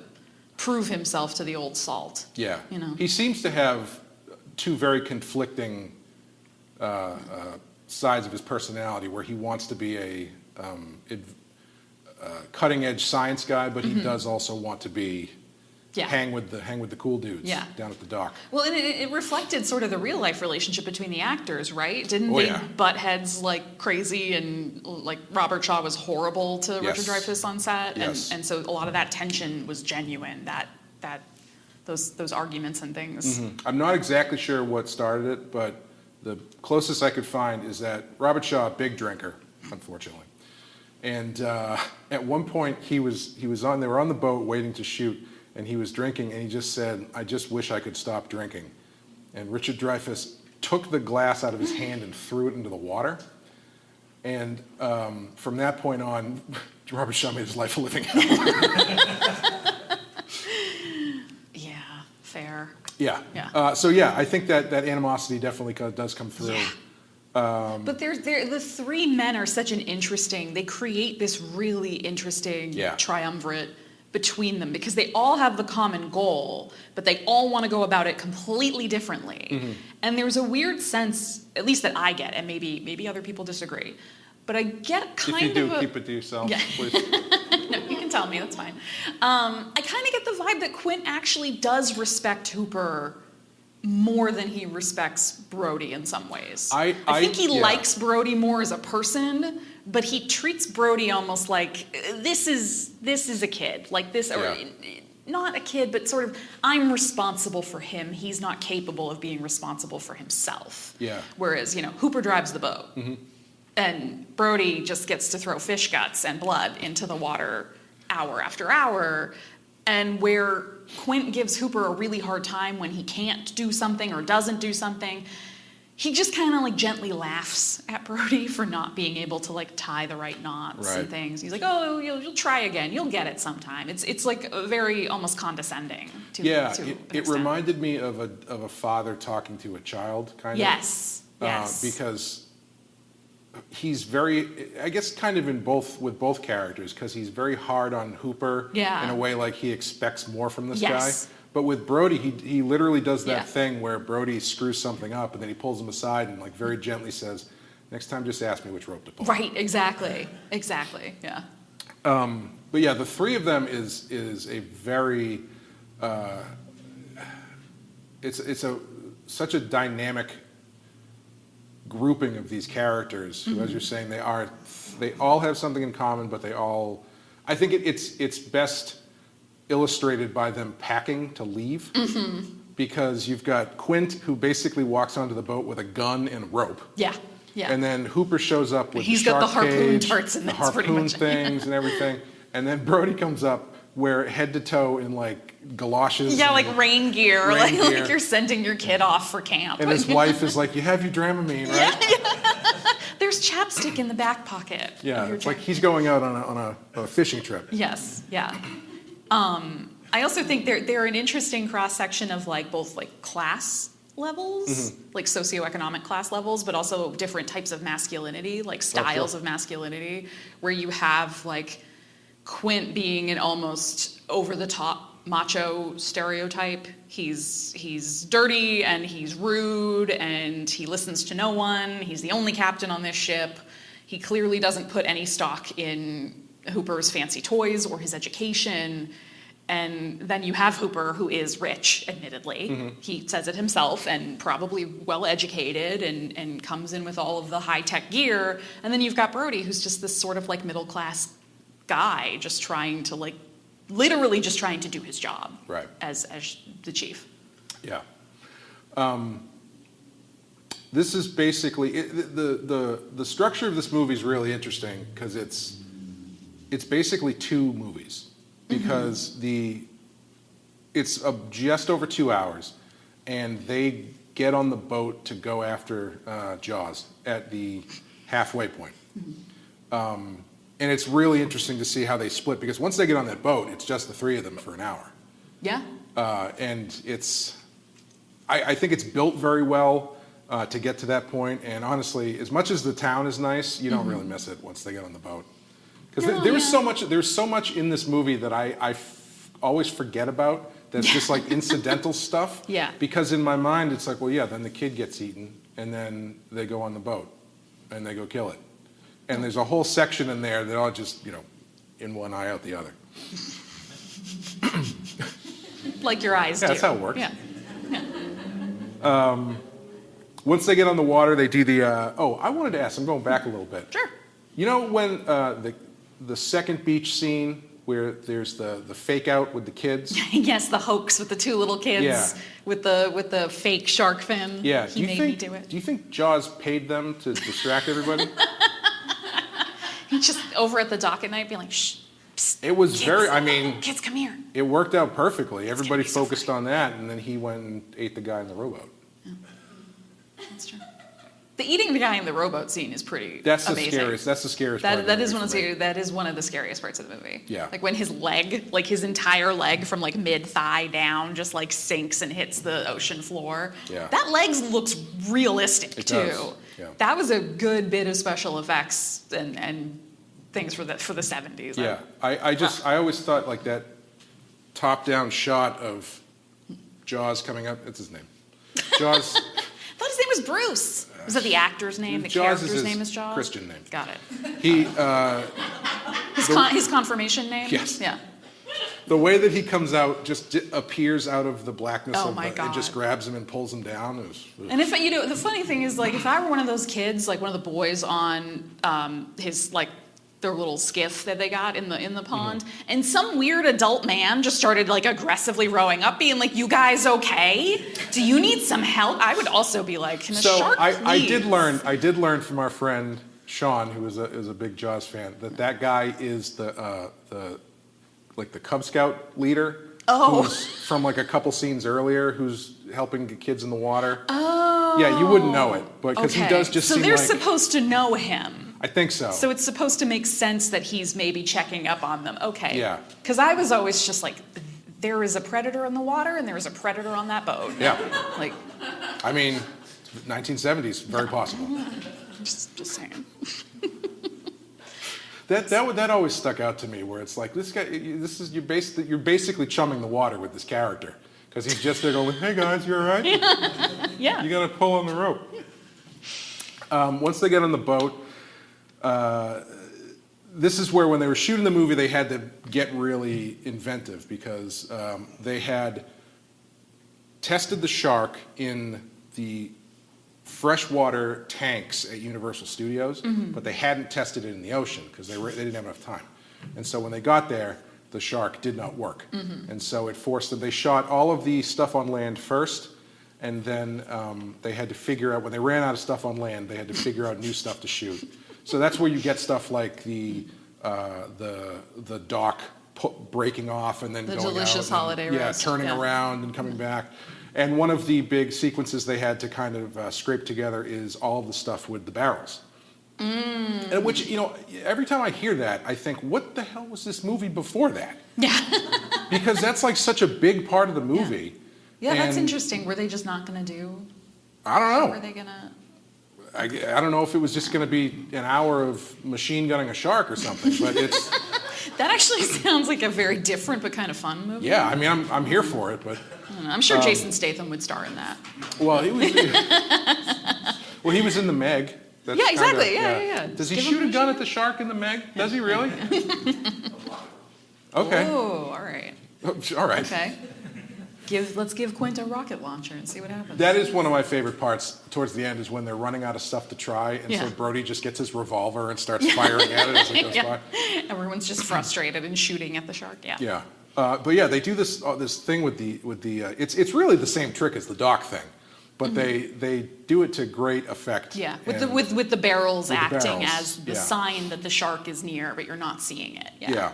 prove himself to the old salt. Yeah. He seems to have 2 very conflicting sides of his personality, where he wants to be a cutting-edge science guy, but he does also want to be hang with the cool dudes down at the dock. Well, and it reflected sort of the real life relationship between the actors, right? Didn't they butt heads like crazy, and like Robert Shaw was horrible to Richard Dreyfuss on set, and so a lot of that tension was genuine. That those arguments and things. I'm not exactly sure what started it, but the closest I could find is that Robert Shaw, big drinker, unfortunately, and at one point they were on the boat waiting to shoot. And he was drinking, and he just said, "I just wish I could stop drinking." And Richard Dreyfuss took the glass out of his hand and threw it into the water. And from that point on, Robert Shaw made his life a living hell. Yeah, fair. Yeah. Yeah. So yeah, I think that animosity definitely does come through. Yeah. But the three men are such an interesting, they create this really interesting triumvirate between them because they all have the common goal, but they all want to go about it completely differently. Mm-hmm. And there's a weird sense, at least that I get, and maybe other people disagree, but I get kind of If you do, keep it to yourself, please. No, you can tell me, that's fine. I kind of get the vibe that Quint actually does respect Hooper more than he respects Brody in some ways. I think he likes Brody more as a person, but he treats Brody almost like this is a kid, like this, or not a kid, but sort of I'm responsible for him. He's not capable of being responsible for himself. Yeah. Whereas Hooper drives the boat, and Brody just gets to throw fish guts and blood into the water hour after hour. And where Quint gives Hooper a really hard time when he can't do something or doesn't do something, he just kind of like gently laughs at Brody for not being able to like tie the right knots and things. He's like, "Oh, you'll try again. You'll get it sometime." It's like a very almost condescending. It reminded me of a father talking to a child, kind of. Yes. Because he's very, I guess, kind of with both characters, because he's very hard on Hooper in a way like he expects more from this guy. But with Brody, he literally does that thing where Brody screws something up and then he pulls him aside and like very gently says, "Next time, just ask me which rope to pull." Right, exactly, yeah. But yeah, the three of them is a very, it's such a dynamic grouping of these characters who, as you're saying, they all have something in common, but I think it's best illustrated by them packing to leave, because you've got Quint, who basically walks onto the boat with a gun and a rope. Yeah. And then Hooper shows up with the shark cage, the harpoon things and everything, and then Brody comes up where head to toe in like galoshes. Yeah, like rain gear, like you're sending your kid off for camp. And his wife is like, "You have your Dramamine, right?" Yeah. There's chapstick in the back pocket. Yeah, it's like he's going out on a fishing trip. Yes, yeah. I also think they're an interesting cross section of like both like class levels, like socioeconomic class levels, but also different types of masculinity, like styles of masculinity, where you have like Quint being an almost over-the-top macho stereotype. He's dirty and he's rude and he listens to no one. He's the only captain on this ship. He clearly doesn't put any stock in Hooper's fancy toys or his education. And then you have Hooper, who is rich, admittedly. He says it himself, and probably well-educated and comes in with all of the high-tech gear. And then you've got Brody, who's just this sort of like middle-class guy just trying to like literally just trying to do his job as the chief. Yeah. This is basically the structure of this movie is really interesting because it's basically two movies, because it's just over 2 hours, and they get on the boat to go after Jaws at the halfway point. And it's really interesting to see how they split, because once they get on that boat, it's just the three of them for an hour. Yeah. And I think it's built very well to get to that point. And honestly, as much as the town is nice, you don't really miss it once they get on the boat. Because there's so much in this movie that I always forget about. That's just like incidental stuff. Yeah. Because in my mind, it's like, well, yeah, then the kid gets eaten, and then they go on the boat, and they go kill it. And there's a whole section in there that all just, in one eye out the other. Like your eyes do. That's how it works. Once they get on the water, they do the, I wanted to ask, I'm going back a little bit. Sure. You know when the second beach scene where there's the fake out with the kids? Yes, the hoax with the two little kids with the fake shark fin. Yeah. He made me do it. Do you think Jaws paid them to distract everybody? He's just over at the dock at night being like, shh. Psst, it was kids, kids, come here. It worked out perfectly. Everybody focused on that, and then he went and ate the guy in the rowboat. That's true. The eating the guy in the rowboat scene is pretty That's the amazing. scariest. That's the scariest part. That is one of the scariest parts of the movie. Yeah. Like when his leg, like his entire leg from like mid-thigh down just like sinks and hits the ocean floor. Yeah. That leg looks realistic It too. does. Yeah. That was a good bit of special effects and things for the 70s. Yeah. I always thought like that top-down shot of Jaws coming up. That's his name. Jaws. I thought his name was Bruce. Was that the actor's name? The Jaws character's is his name is Jaws? Christian name. Got it. He His confirmation name? Yes. Yeah. the way that he comes out just appears out of the blackness Oh of my the, God. and just grabs him and pulls him down. And if you know, the funny thing is, like, if I were one of those kids, like one of the boys on his like their little skiff that they got in the pond, and some weird adult man just started like aggressively rowing up, being like, "You guys okay? Do you need some help?" I would also be like, "Can a shark I please?" did learn from our friend Sean, who is a big Jaws fan, that guy is the Cub Scout leader. Oh. Who's from like a couple scenes earlier, who's helping the kids in the water. Oh. Yeah, you wouldn't know it, but because he does just so seem they're like. supposed to know him. I think so. So it's supposed to make sense that he's maybe checking up on them. Okay. Yeah. Because I was always just like, there is a predator in the water and there is a predator on that boat. Yeah. Like, I mean, 1970s, very possible. just saying. That always stuck out to me, where it's like this guy. You're basically chumming the water with this character, because he's just there going, "Hey guys, you all right? Yeah. You got to pull on the rope." Once they get on the boat, this is where, when they were shooting the movie, they had to get really inventive, because they had tested the shark in the freshwater tanks at Universal Studios, but they hadn't tested it in the ocean because they didn't have enough time. And so when they got there, the shark did not work. And so it forced them. They shot all of the stuff on land first, and then they had to figure out, when they ran out of stuff on land, they had to figure out new stuff to shoot. So that's where you get stuff like the dock breaking off and then The going delicious out holiday and, roast. turning Yeah. around and coming back. And one of the big sequences they had to kind of scrape together is all of the stuff with the barrels. And which, every time I hear that, I think, what the hell was this movie before that? Yeah. Because that's like such a big part of the movie. Yeah, that's And interesting. Were they just not going to do? I don't Were know. they going to? I don't know if it was just going to be an hour of machine gunning a shark or something, but it's, That actually sounds like a very different but kind of fun movie. yeah, I mean, I'm here for it, but. I don't know. I'm sure Jason Statham would star in that. Well, he was in the Meg. That's Yeah, exactly. kinda- Yeah. Does he Give him shoot a gun permission. at the shark in the Meg? Does he really? Okay. Oh, all right. All right. Okay. Let's give Quint a rocket launcher and see what happens. That is one of my favorite parts towards the end, is when they're running out of stuff to try, and so Yeah. Brody just gets his revolver and starts firing at it as it goes by. Everyone's just frustrated and shooting at the shark. Yeah. Yeah. But yeah, they do this thing with the it's really the same trick as the dock thing, but they do it to great effect. Yeah. With And- with the barrels With the acting barrels, as the yeah. sign that the shark is near, but you're not seeing it. Yeah.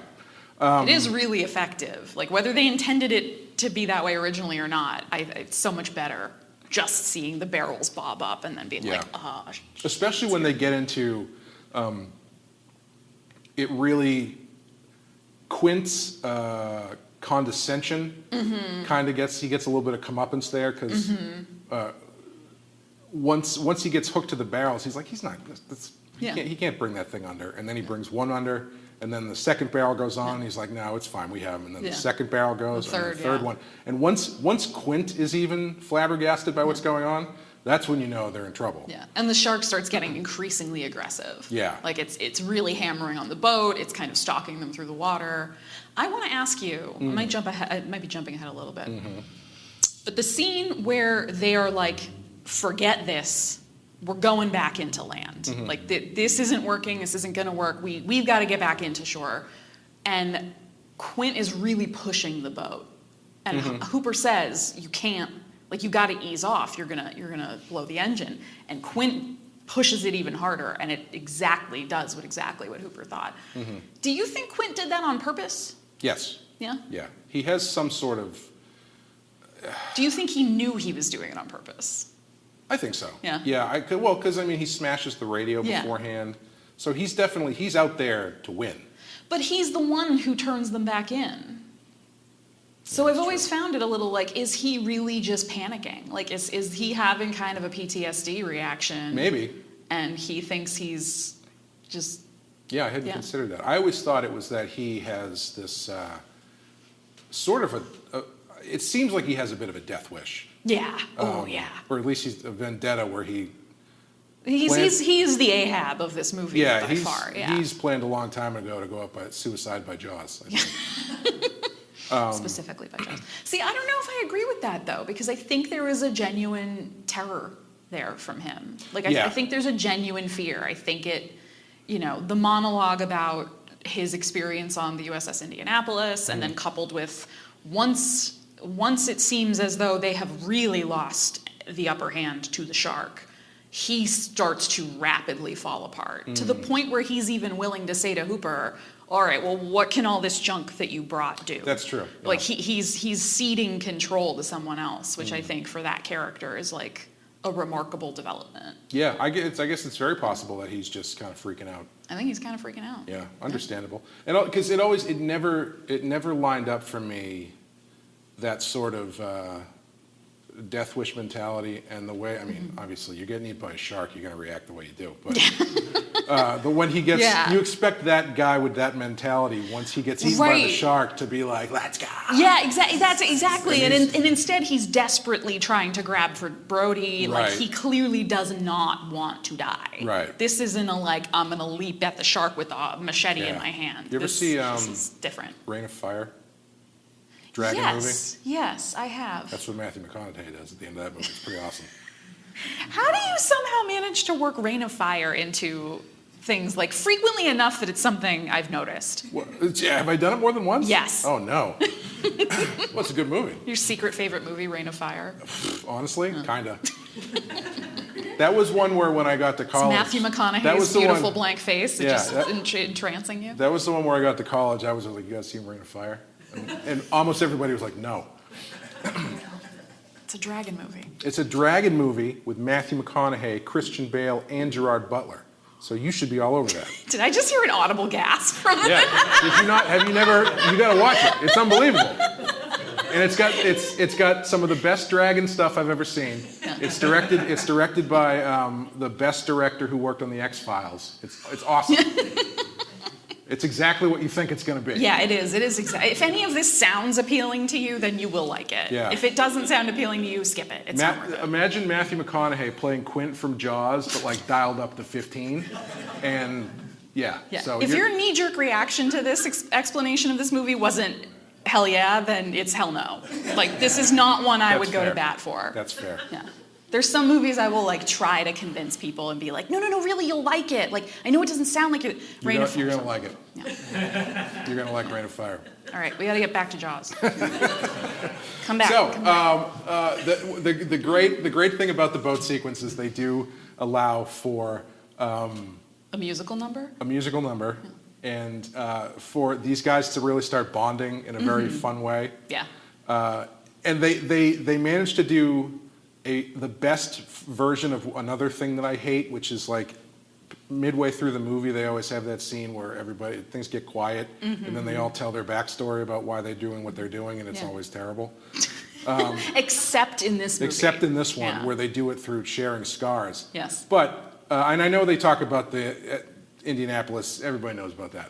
It is really effective. Like, whether they intended it to be that way originally or not, it's so much better just seeing the barrels bob up and then being Yeah. like, Especially when they get into it really, Quint's condescension kind of gets a little bit of comeuppance there, because once he gets hooked to the barrels, he's like, he's not, Yeah. he can't bring that thing under, and then he brings one under, and then the second barrel goes on, and he's like, no, it's fine, we have him, and then Yeah. the second barrel goes, The and third, the third yeah. one, and once Quint is even flabbergasted by what's going on, that's when you know they're in trouble. Yeah, and the shark starts getting increasingly aggressive. Yeah. Like, it's really hammering on the boat. It's kind of stalking them through the water. I want to ask you, I might be jumping ahead a little bit, but the scene where they are like, forget this, we're going back into land. Like, this isn't working, this isn't going to work, we've got to get back into shore. And Quint is really pushing the boat. And Hooper says, you can't, like, you got to ease off, you're gonna blow the engine. And Quint pushes it even harder, and it does exactly what Hooper thought. Do you think Quint did that on purpose? Yes. Yeah? Yeah. He has some sort of. Do you think he knew he was doing it on purpose? I think so. Yeah. Yeah, because I mean, he smashes the radio Yeah. beforehand. So he's out there to win. But he's the one who turns them back in. So I've always found it a little like, is he really just panicking? Like, is he having kind of a PTSD reaction? Maybe. And he thinks he's just... Yeah, I hadn't considered that. I always thought it was that he has this sort of it seems like he has a bit of a death wish. Yeah. Yeah. Or at least he's a vendetta where he... He's the Ahab of this movie by far. Yeah, he's planned a long time ago to go up by suicide by Jaws, I think. Specifically by Jaws. See, I don't know if I agree with that, though, because I think there is a genuine terror there from him. Like, I think there's a genuine fear. I think the monologue about his experience on the USS Indianapolis, and then coupled with once it seems as though they have really lost the upper hand to the shark, he starts to rapidly fall apart, to the point where he's even willing to say to Hooper, all right, well, what can all this junk that you brought do? That's true. Yeah. Like, he's ceding control to someone else, which I think for that character is like a remarkable development. Yeah, I guess it's very possible that he's just kind of freaking out. I think he's kind of freaking out. Yeah, understandable. And because it never lined up for me, that sort of death wish mentality, and the way, I mean, obviously you're getting eaten by a shark, you're going to react the way you do. But when he gets, you expect that guy with that mentality, once he gets eaten by the shark, to be like, let's go. Yeah, exactly. That's exactly. And instead he's desperately trying to grab for Brody. Like, he clearly does not want to die. Right. This isn't a like, I'm going to leap at the shark with a machete in my hand. You ever see this is different. Rain of Fire? Dragon movie? Yes, I have. That's what Matthew McConaughey does at the end of that movie. It's pretty awesome. How do you somehow manage to work Rain of Fire into things like frequently enough that it's something I've noticed? Have I done it more than once? Yes. Oh, no. Well, it's a good movie. Your secret favorite movie, Rain of Fire? Honestly, kinda. That was one where when I got to college... It's Matthew McConaughey's beautiful blank face, just entrancing you? That was the one where I got to college. I was like, you guys seen Rain of Fire? And almost everybody was like, no. It's a dragon movie. It's a dragon movie with Matthew McConaughey, Christian Bale, and Gerard Butler. So you should be all over that. Did I just hear an audible gasp from that? Yeah. Did you not? Have you never? You got to watch it. It's unbelievable. And it's got some of the best dragon stuff I've ever seen. Yeah. It's directed by the best director who worked on the X-Files. It's awesome. It's exactly what you think it's going to be. Yeah, it is. It is exactly. If any of this sounds appealing to you, then you will like it. Yeah. If it doesn't sound appealing to you, skip it. It's not worth it. Imagine Matthew McConaughey playing Quint from Jaws, but like dialed up to 15. And yeah. So if your knee-jerk reaction to this explanation of this movie wasn't hell yeah, then it's hell no. Like, this is not one I would go to bat for. That's fair. Yeah. There's some movies I will like try to convince people and be like, no, really, you'll like it. Like, I know it doesn't sound like it. You're going to like it. Yeah. You're going to like Rain of Fire. All right, we got to get back to Jaws. Come back. So, come back. The great thing about the boat sequence is they do allow for a musical number. A musical number, and for these guys to really start bonding in a very fun way. Yeah. And they managed to do the best version of another thing that I hate, which is like midway through the movie, they always have that scene where things get quiet, and then they all tell their backstory about why they're doing what they're doing, and it's always terrible. Except in this movie. Except in this one, where they do it through sharing scars. Yes. But, and I know they talk about the Indianapolis, everybody knows about that.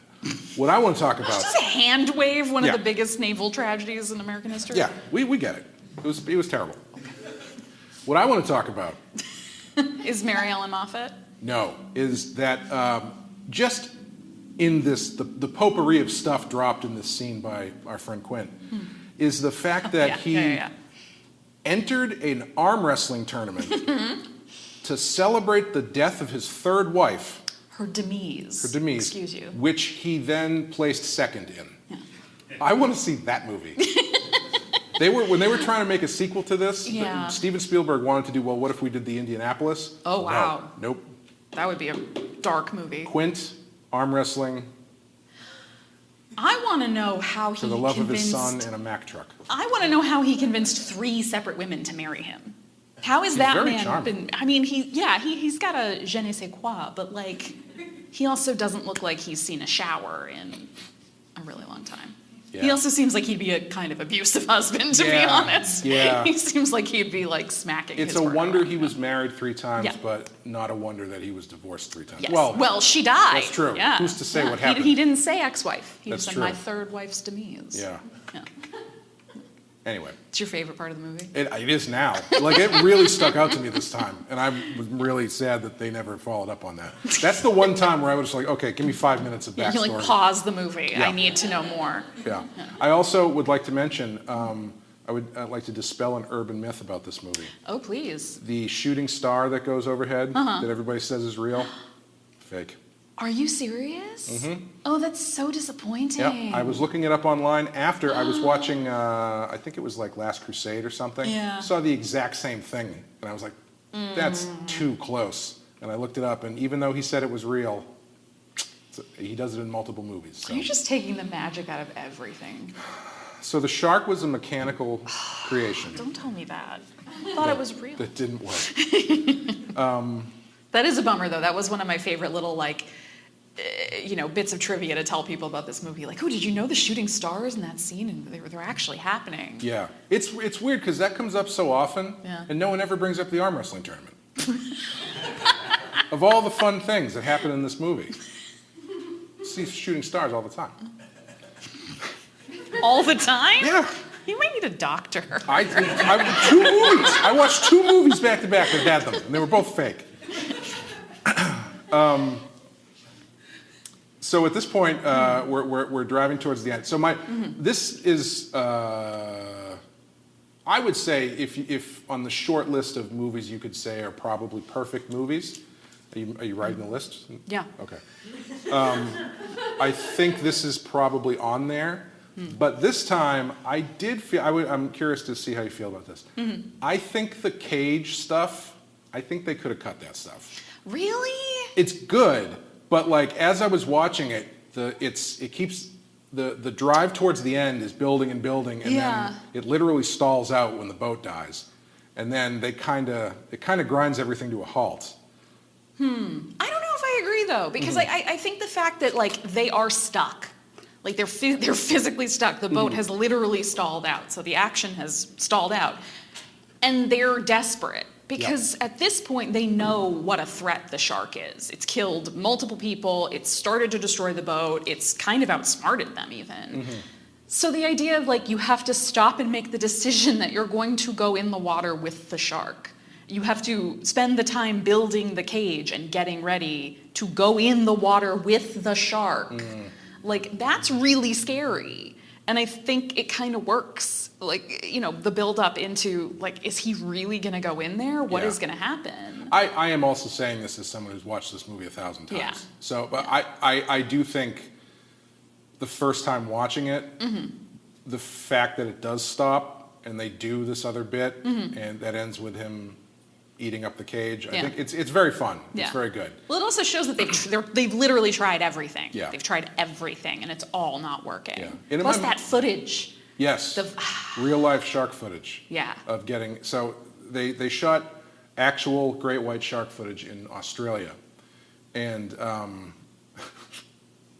What I want to talk about... Just a hand wave, one of the biggest naval tragedies in American history? Yeah, we get it. It was terrible. What I want to talk about... Is Mary Ellen Moffat? No, is that just in this, the potpourri of stuff dropped in this scene by our friend Quint, is the fact that he entered an arm wrestling tournament to celebrate the death of his third wife. Her demise. Excuse you. Which he then placed second in. Yeah. I want to see that movie. When they were trying to make a sequel to this, Steven Spielberg wanted to do, well, what if we did the Indianapolis? Oh, wow. No, nope. That would be a dark movie. Quint, arm wrestling. I want to know how he for the love of his son and a Mack truck. I want to know how he convinced 3 separate women to marry him. How is that very man charming. been? I mean, he's got a je ne sais quoi, but like, he also doesn't look like he's seen a shower in a really long time. Yeah. He also seems like he'd be a kind of abusive husband, to be Yeah, honest. yeah. He seems like he'd be like smacking It's his a partner wonder around. he was married 3 times, Yeah. but not a wonder that he was divorced 3 times. Yes. Well, She died. that's true. Yeah. Who's to say Yeah. what happened? He didn't say ex-wife. He That's said true. my third wife's demise. Yeah. Yeah. Anyway, It's your favorite part of the movie? it is now. Like, it really stuck out to me this time, and I was really sad that they never followed up on that. That's the one time where I was like, okay, give me 5 minutes of backstory. You like pause the movie. Yeah. I need to know more. Yeah. I also would like to mention, I'd like to dispel an urban myth about this movie. Oh, please. The shooting star that goes overhead that everybody says is real, fake. Are you serious? Mm-hmm. Oh, that's so disappointing. Yeah, I was looking it up online after I was watching, I think it was like Last Crusade or something. Yeah. Saw the exact same thing, and I was like, that's too close. And I looked it up, and even though he said it was real, he does it in multiple movies. So. You're just taking the magic out of everything. So the shark was a mechanical creation. Don't tell me that. I thought it was real. That didn't work. That is a bummer, though. That was one of my favorite little, like, bits of trivia to tell people about this movie. Like, oh, did you know the shooting stars in that scene? And they're actually happening. Yeah. It's weird because that comes up so often, and no one ever brings up the arm wrestling tournament. Of all the fun things that happen in this movie, see shooting stars all the time. All the time? Yeah. You might need a doctor. I 2 movies. I watched 2 movies back to back that had them, and they were both fake. So at this point, we're driving towards the end. So this is, I would say, if on the short list of movies you could say are probably perfect movies. Are you writing the list? Yeah. Okay. I think this is probably on there. But this time, I did feel, I'm curious to see how you feel about this. I think the cage stuff, I think they could have cut that stuff. Really? It's good, but like as I was watching it, it keeps, the drive towards the end is building and building, and then it literally stalls out when the boat dies. And then it kind of grinds everything to a halt. I don't know if I agree, though, because I think the fact that, like, they are stuck. Like, they're physically stuck. The boat has literally stalled out, so the action has stalled out. And they're desperate, because at this point, they know what a threat the shark is. It's killed multiple people, it's started to destroy the boat, it's kind of outsmarted them, even. So the idea of, like, you have to stop and make the decision that you're going to go in the water with the shark. You have to spend the time building the cage and getting ready to go in the water with the shark. Like, that's really scary. And I think it kind of works. Like, the build up into, like, is he really going to go in there? What is going to happen? I am also saying this as someone who's watched this movie 1,000 times. Yeah. So, but I do think the first time watching it, the fact that it does stop and they do this other bit and that ends with him eating up the cage, I think it's very fun. It's very good. Well, it also shows that they've literally tried everything. Yeah. They've tried everything, and it's all not working. Yeah. Plus that footage. Yes. Real life shark footage. Yeah. Of getting, so they shot actual great white shark footage in Australia. And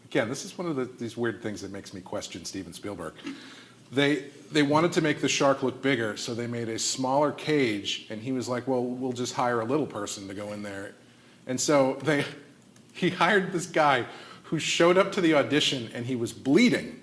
again, this is one of these weird things that makes me question Steven Spielberg. They wanted to make the shark look bigger, so they made a smaller cage, and he was like, well, we'll just hire a little person to go in there. And so he hired this guy who showed up to the audition, and he was bleeding.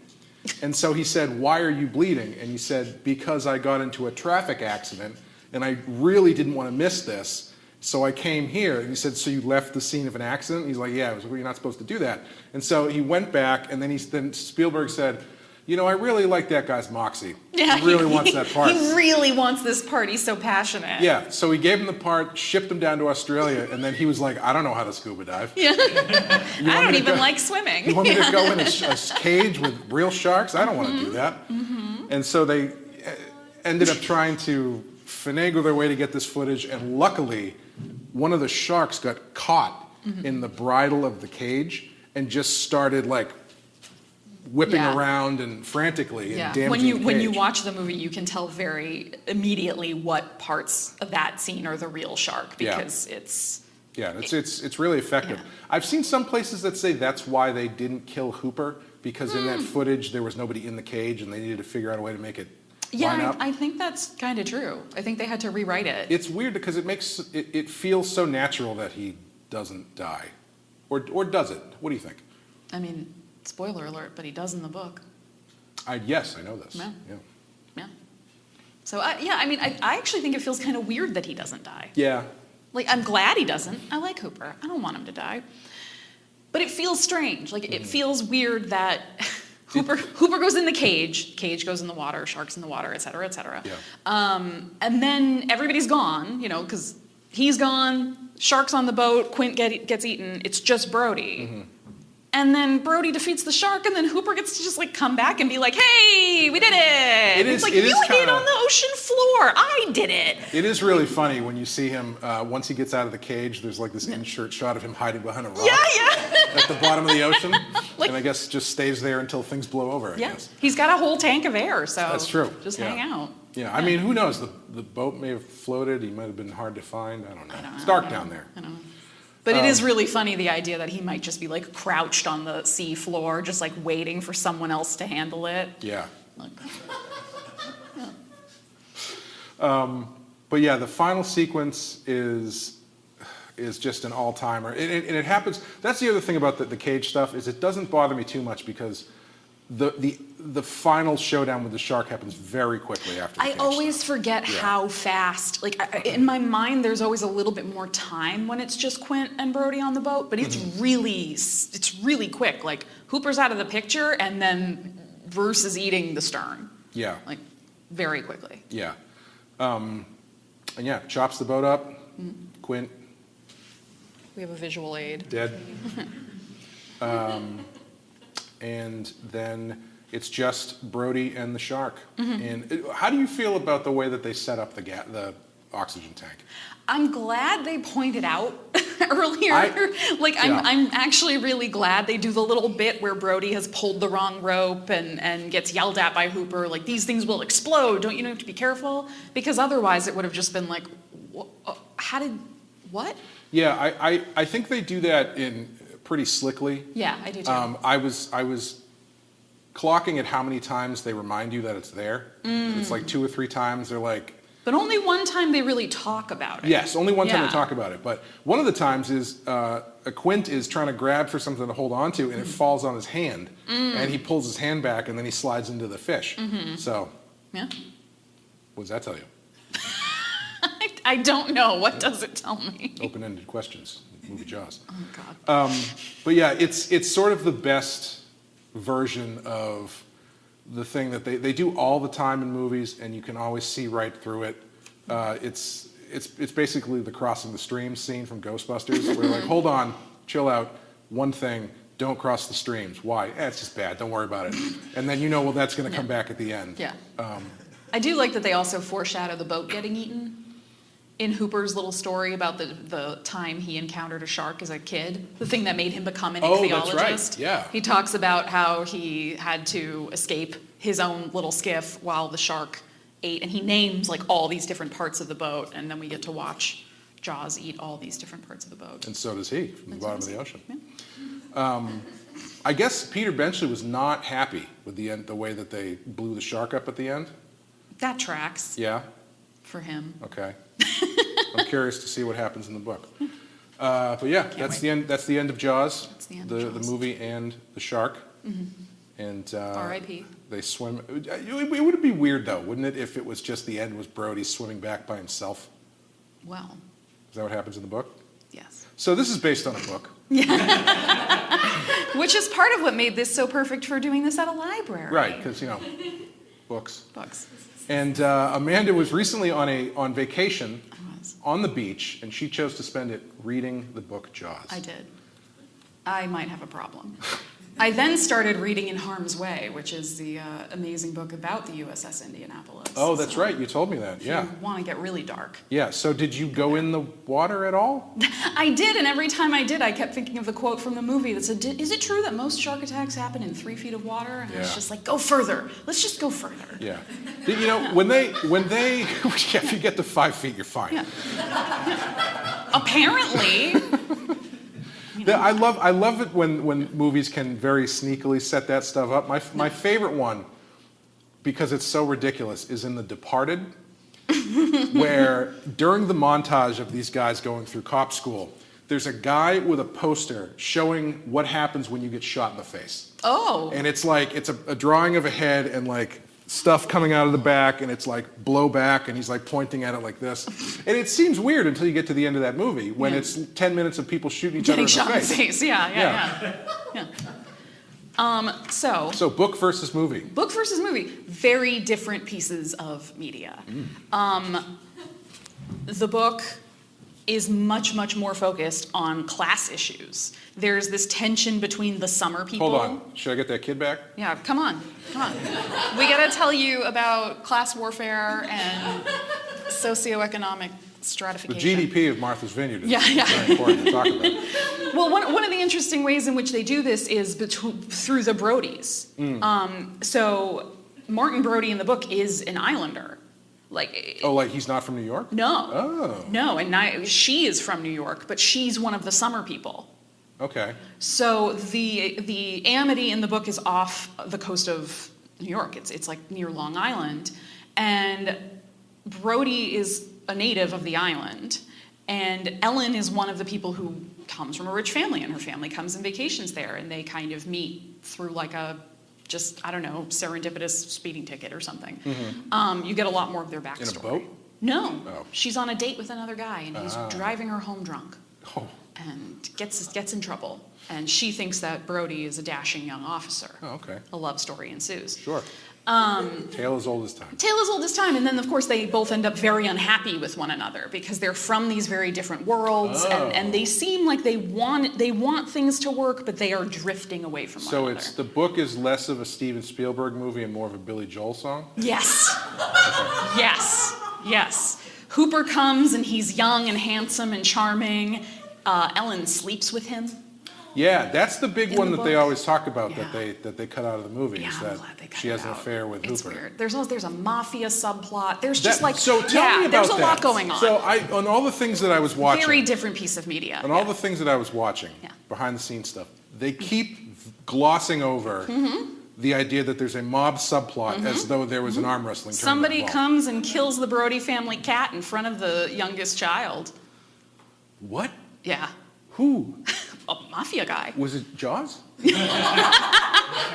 And so he said, why are you bleeding? And he said, because I got into a traffic accident, and I really didn't want to miss this, so I came here. And he said, so you left the scene of an accident? And he's like, yeah. I was like, well, you're not supposed to do that. And so he went back, and then Spielberg said, I really like that guy's moxie. Yeah, he really wants that part. He really wants this part. He's so passionate. Yeah, so he gave him the part, shipped him down to Australia, and then he was like, I don't know how to scuba dive. Yeah. I don't even like swimming. You want me to go in a cage with real sharks? I don't want to do that. And so they ended up trying to finagle their way to get this footage, and luckily, one of the sharks got caught in the bridle of the cage and just started like whipping Yeah. around and frantically and Yeah. damaging When the you cage. watch the movie, you can tell very immediately what parts of that scene are the real shark because it's. Yeah, it's really effective. Yeah. I've seen some places that say that's why they didn't kill Hooper, because in that footage there was nobody in the cage and they needed to figure out a way to make it line Yeah, up. I think that's kind of true. I think they had to rewrite it. It's weird because it feels so natural that he doesn't die. Or does it? What do you think? I mean, spoiler alert, but he does in the book. Yes, I know this. Yeah. Yeah. Yeah. So, I actually think it feels kind of weird that he doesn't die. Yeah. Like, I'm glad he doesn't. I like Hooper. I don't want him to die. But it feels strange. Like, it feels weird that Hooper goes in the cage goes in the water, shark's in the water, et cetera, et cetera. Yeah. And then everybody's gone, because he's gone, shark's on the boat, Quint gets eaten, it's just Brody. Mm-hmm. And then Brody defeats the shark, and then Hooper gets to just like come back and be like, "Hey, we did it!" It's like, you hid on the ocean floor. I did it. It is really funny when you see him, once he gets out of the cage, there's like this insert shot of him hiding behind a rock Yeah. at the bottom of the ocean. Like- And I guess just stays there until things blow over, I Yeah. guess. He's got a whole tank of air, so That's true. just Yeah. hang out. Yeah, I mean, who knows? The boat may have floated. He might have been hard to find. I don't know. It's dark down there. I know. But it is really funny, the idea that he might just be like crouched on the sea floor, just like waiting for someone else to handle it. Yeah. Like, But yeah, the final sequence is just an all-timer. And it happens, that's the other thing about the cage stuff, is it doesn't bother me too much because the final showdown with the shark happens very quickly after the I cage always stuff. forget Yeah. how fast, like in my mind, there's always a little bit more time when it's just Quint and Brody on the boat, but it's really quick. Like Hooper's out of the picture and then Bruce is eating the stern. Yeah. Like very quickly. Yeah. And yeah, chops the boat up. Quint, We have a visual aid. dead. And then it's just Brody and the shark. And how do you feel about the way that they set up the oxygen tank? I'm glad they pointed out earlier. Yeah. I'm actually really glad they do the little bit where Brody has pulled the wrong rope and gets yelled at by Hooper, like, these things will explode, don't you know to be careful? Because otherwise it would have just been like, what? Yeah, I think they do that in pretty slickly. Yeah, I do too. I was clocking at how many times they remind you that it's there. It's like 2 or 3 times. They're like, But only one time they really talk about it. yes, only one time Yeah. they talk about it. But one of the times is a Quint is trying to grab for something to hold on to, and it falls on his hand. And he pulls his hand back, and then he slides into the fish. So, Yeah. what does that tell you? I don't know. What does it tell me? Open-ended questions. Movie Jaws. Oh, God. But yeah, it's sort of the best version of the thing that they do all the time in movies, and you can always see right through it. It's basically the crossing the streams scene from Ghostbusters, where like, hold on, chill out, one thing, don't cross the streams. Why? It's just bad, don't worry about it. And then well, that's going to come back at the end. Yeah. I do like that they also foreshadow the boat getting eaten in Hooper's little story about the time he encountered a shark as a kid, the thing that made him become an ichthyologist. That's right. Yeah. He talks about how he had to escape his own little skiff while the shark ate, and he names like all these different parts of the boat, and then we get to watch Jaws eat all these different parts of the boat. And so does he, from the bottom of the ocean. Yeah. I guess Peter Benchley was not happy with the way that they blew the shark up at the end. That tracks Yeah? for him. Okay. I'm curious to see what happens in the book. But yeah, that's the end. That's the end of Jaws. That's the end of The Jaws. movie and the shark. And R.I.P. They swim. It would be weird though, wouldn't it, if it was just the end was Brody swimming back by himself? Well, Is that what happens in the book? yes. So this is based on a book. Which is part of what made this so perfect for doing this at a library. Right, because books. Books. And Amanda was recently on vacation I was. on the beach, and she chose to spend it reading the book Jaws. I did. I might have a problem. I then started reading In Harm's Way, which is the amazing book about the USS Indianapolis. Oh, that's right. You told me that. Yeah. If you want to get really dark. Yeah. So did you go in the water at all? I did, and every time I did, I kept thinking of the quote from the movie that said, "Is it true that most shark attacks happen in 3 feet of water?" And it's just like, go further. Let's just go further. Yeah. You know, when they, yeah, if you get to 5 feet, you're fine. Yeah. Apparently. I love it when movies can very sneakily set that stuff up. My favorite one, because it's so ridiculous, is in The Departed, where during the montage of these guys going through cop school, there's a guy with a poster showing what happens when you get shot in the face. Oh. And it's like, it's a drawing of a head and like stuff coming out of the back, and it's like blow back, and he's like pointing at it like this. And it seems weird until you get to the end of that movie when it's 10 minutes of people shooting each other in the shot face. in the face. Yeah. So book versus movie. Book versus movie. Very different pieces of media. The book is much, much more focused on class issues. There's this tension between the summer people. Hold on. Should I get that kid back? Yeah, come on. We gotta tell you about class warfare and socioeconomic The stratification. GDP of Martha's Vineyard is Yeah. very important to talk about. Well, one of the interesting ways in which they do this is through the Brodies. So Martin Brody in the book is an islander. Like He's not from New York? No. Oh. No, and she is from New York, but she's one of the summer people. Okay. So the Amity in the book is off the coast of New York. It's like near Long Island, and Brody is a native of the island, and Ellen is one of the people who comes from a rich family, and her family comes and vacations there, and they kind of meet through like serendipitous speeding ticket or something. You get a lot more of their backstory. In a boat? No. Oh. She's on a date with another guy, and he's driving her home drunk. Oh. And gets in trouble. And she thinks that Brody is a dashing young officer. Oh, okay. A love story ensues. Sure. Tale as old as time. Tale as old as time. And then, of course, they both end up very unhappy with one another because they're from these very different worlds. And they seem like they want things to work, but they are drifting away from one another. So the book is less of a Steven Spielberg movie and more of a Billy Joel song? Yes. Yes. Hooper comes, and he's young and handsome and charming. Ellen sleeps with him. Yeah, that's the big one that they book. always talk about Yeah. that they cut out of the movie. Yeah, is I'm that glad they cut she it has an out. affair with It's Hooper. weird. There's a mafia subplot. There's So tell me about there's a that. lot going on. So on all the things that I was watching, Very different piece of media. on all the things that I was watching, behind the scenes stuff, they keep glossing over the idea that there's a mob subplot as though there was an arm wrestling tournament Somebody involved. comes and kills the Brody family cat in front of the youngest child. What? Yeah. Who? A mafia guy. Was it Jaws?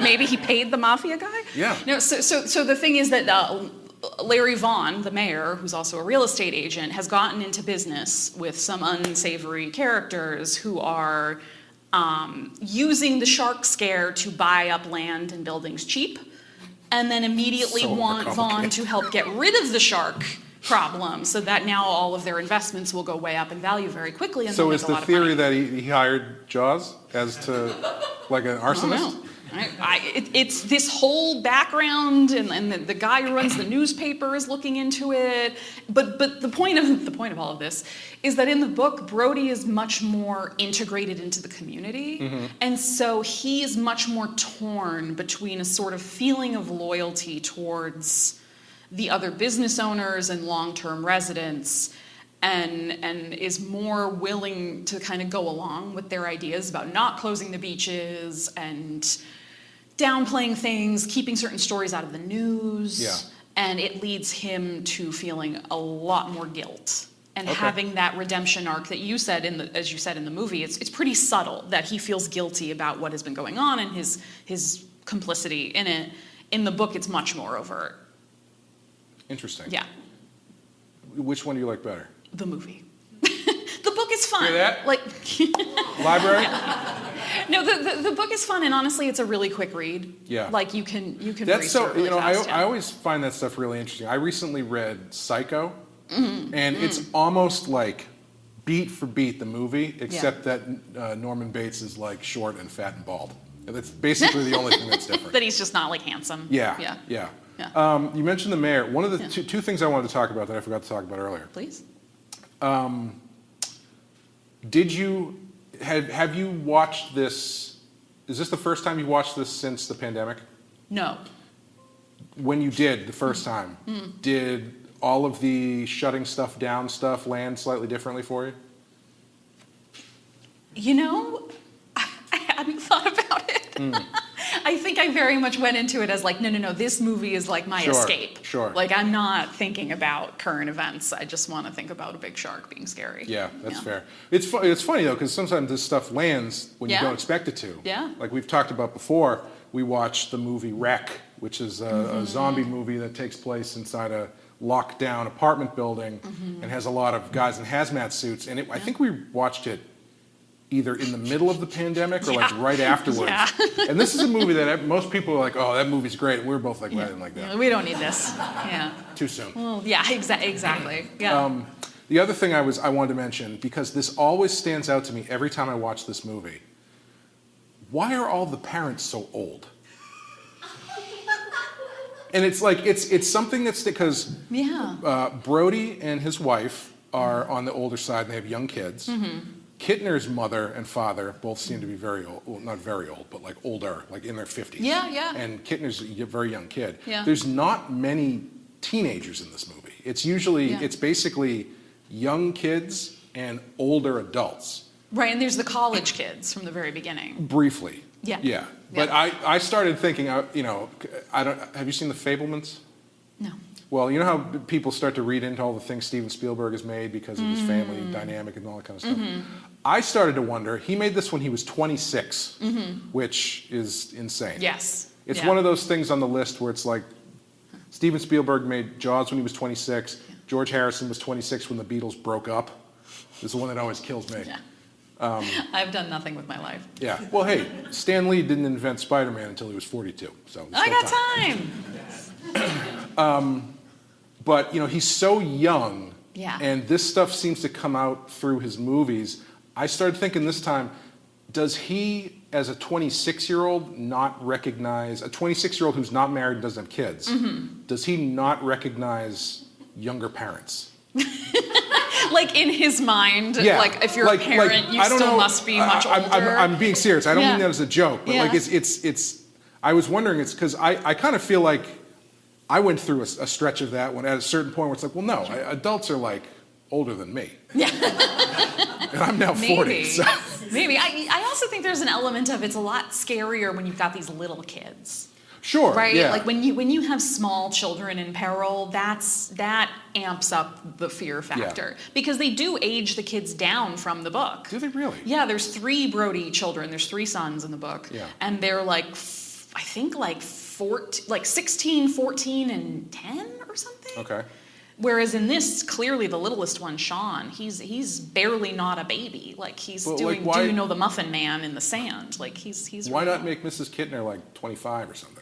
Maybe he paid the mafia guy? Yeah. No, so the thing is that Larry Vaughn, the mayor, who's also a real estate agent, has gotten into business with some unsavory characters who are using the shark scare to buy up land and buildings cheap, and then immediately So want Vaughn overcomplicated. to help get rid of the shark problem so that now all of their investments will go way up in value very quickly. And So they'll is make a the lot of money. theory that he hired Jaws as to like an I don't arsonist? know. It's this whole background, and the guy who runs the newspaper is looking into it. But the point of all of this is that in the book, Brody is much more integrated into the community, and so he is much more torn between a sort of feeling of loyalty towards the other business owners and long-term residents, and is more willing to kind of go along with their ideas about not closing the beaches and downplaying things, keeping certain stories out of the news. Yeah. And it leads him to feeling a lot more guilt. And Okay. having that redemption arc that you said as you said in the movie, it's pretty subtle that he feels guilty about what has been going on and his complicity in it. In the book, it's much more overt. Interesting. Yeah, Which one do you like better? the movie. The book is fun. Hear that? Like, Library? no, the book is fun, and honestly, it's a really quick read. Yeah. Like you can That's read so, through it really fast. I always find that stuff really interesting. I recently read Psycho, and it's almost like beat for beat the movie, except that Norman Bates is like short and fat and bald. And that's basically the only thing that's different. That he's just not like handsome. Yeah. You mentioned the mayor. One of the two things I wanted to talk about that I forgot to talk about earlier. Please. Have you watched this? Is this the first time you watched this since the pandemic? No. When you did the first time, did all of the shutting stuff down stuff land slightly differently for you? You know, I hadn't thought about it. I think I very much went into it as like, no, this movie is like my escape. Sure. Like, I'm not thinking about current events. I just want to think about a big shark being scary. Yeah, that's fair. It's funny, though, because sometimes this stuff lands when you don't expect it to. Yeah. Like we've talked about before, we watched the movie Wreck, which is a zombie movie that takes place inside a locked-down apartment building and has a lot of guys in hazmat suits. And I think we watched it either in the middle of the pandemic or like right afterwards. Yeah. And this is a movie that most people are like, oh, that movie's great. And we were both like, well, I didn't like that. We don't need this. Yeah. Too soon. Well, yeah, exactly. Yeah. The other thing I wanted to mention, because this always stands out to me every time I watch this movie, why are all the parents so old? And it's like, it's something that's because Brody and his wife are on the older side and they have young kids. Kittner's mother and father both seem to be very old, well, not very old, but like older, like in their 50s. Yeah. And Kittner's a very young kid. Yeah. There's not many teenagers in this movie. It's usually, it's basically young kids and older adults. Right, and there's the college kids from the very beginning. Briefly. Yeah. But I started thinking, have you seen The Fablemans? No. Well, you know how people start to read into all the things Steven Spielberg has made because of his family dynamic and all that kind of stuff. I started to wonder, he made this when he was 26, which is insane. Yes. It's one of those things on the list where it's like, Steven Spielberg made Jaws when he was 26, George Harrison was 26 when the Beatles broke up. This is the one that always kills me. Yeah. I've done nothing with my life. Yeah. Well, hey, Stan Lee didn't invent Spider-Man until he was 42. So I got time. But, he's so young, and this stuff seems to come out through his movies. I started thinking this time, does he, as a 26-year-old, not recognize, a 26-year-old who's not married and doesn't have kids, does he not recognize younger parents? Like in his mind, like if you're a parent, you still must be much older. I'm being serious. I don't mean that as a joke, but like it's. I was wondering, it's because I kind of feel like I went through a stretch of that when at a certain point where it's like, well, no, adults are like older than me. Yeah. And I'm now 40. So. Maybe. I also think there's an element of it's a lot scarier when you've got these little kids. Sure. Right? Yeah. Like when you have small children in peril, that amps up the fear factor. Because they do age the kids down from the book. Do they really? Yeah, there's 3 Brody children. There's 3 sons in the book. Yeah. And they're like, I think like 16, 14, and 10 or something. Okay. Whereas in this, clearly the littlest one, Sean, he's barely not a baby. Like he's doing, do you know the Muffin Man in the sand? Like he's. Why not make Mrs. Kittner like 25 or something?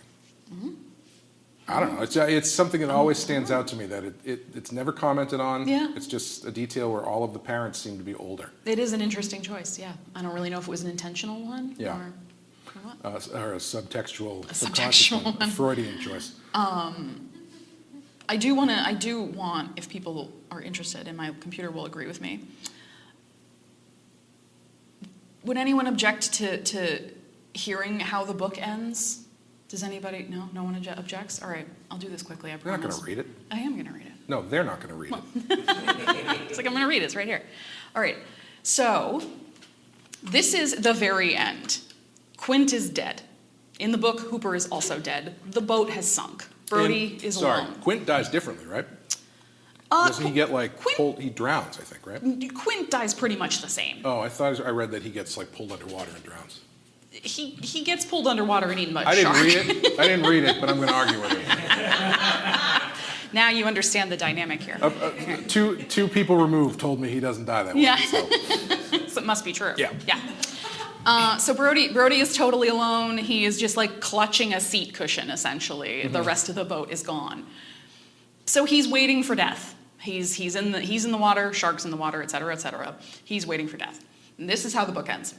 I don't know. It's something that always stands out to me that it's never commented on. Yeah. It's just a detail where all of the parents seem to be older. It is an interesting choice. Yeah. I don't really know if it was an intentional one. Yeah. Or what? Or a subtextual, subtextual one. A Freudian choice. I do want, if people are interested, and my computer will agree with me, would anyone object to hearing how the book ends? Does anybody? No one objects? All right, I'll do this quickly, I promise. You're not going to read it. I am going to read it. No, they're not going to read it. It's like I'm going to read it. It's right here. All right, so this is the very end. Quint is dead. In the book, Hooper is also dead. The boat has sunk. Brody is alone. Quint dies differently, right? Doesn't he get he drowns, I think, right? Quint dies pretty much the same. Oh, I thought I read that he gets pulled underwater and drowns. He gets pulled underwater and eaten by a shark. I didn't read it, but I'm going to argue with you. Now you understand the dynamic here. Two people removed told me he doesn't die that way. Yeah. So it must be true. Yeah. Yeah. So Brody is totally alone. He is just clutching a seat cushion, essentially. The rest of the boat is gone. So he's waiting for death. He's in the water, sharks in the water, et cetera, et cetera. He's waiting for death. And this is how the book ends.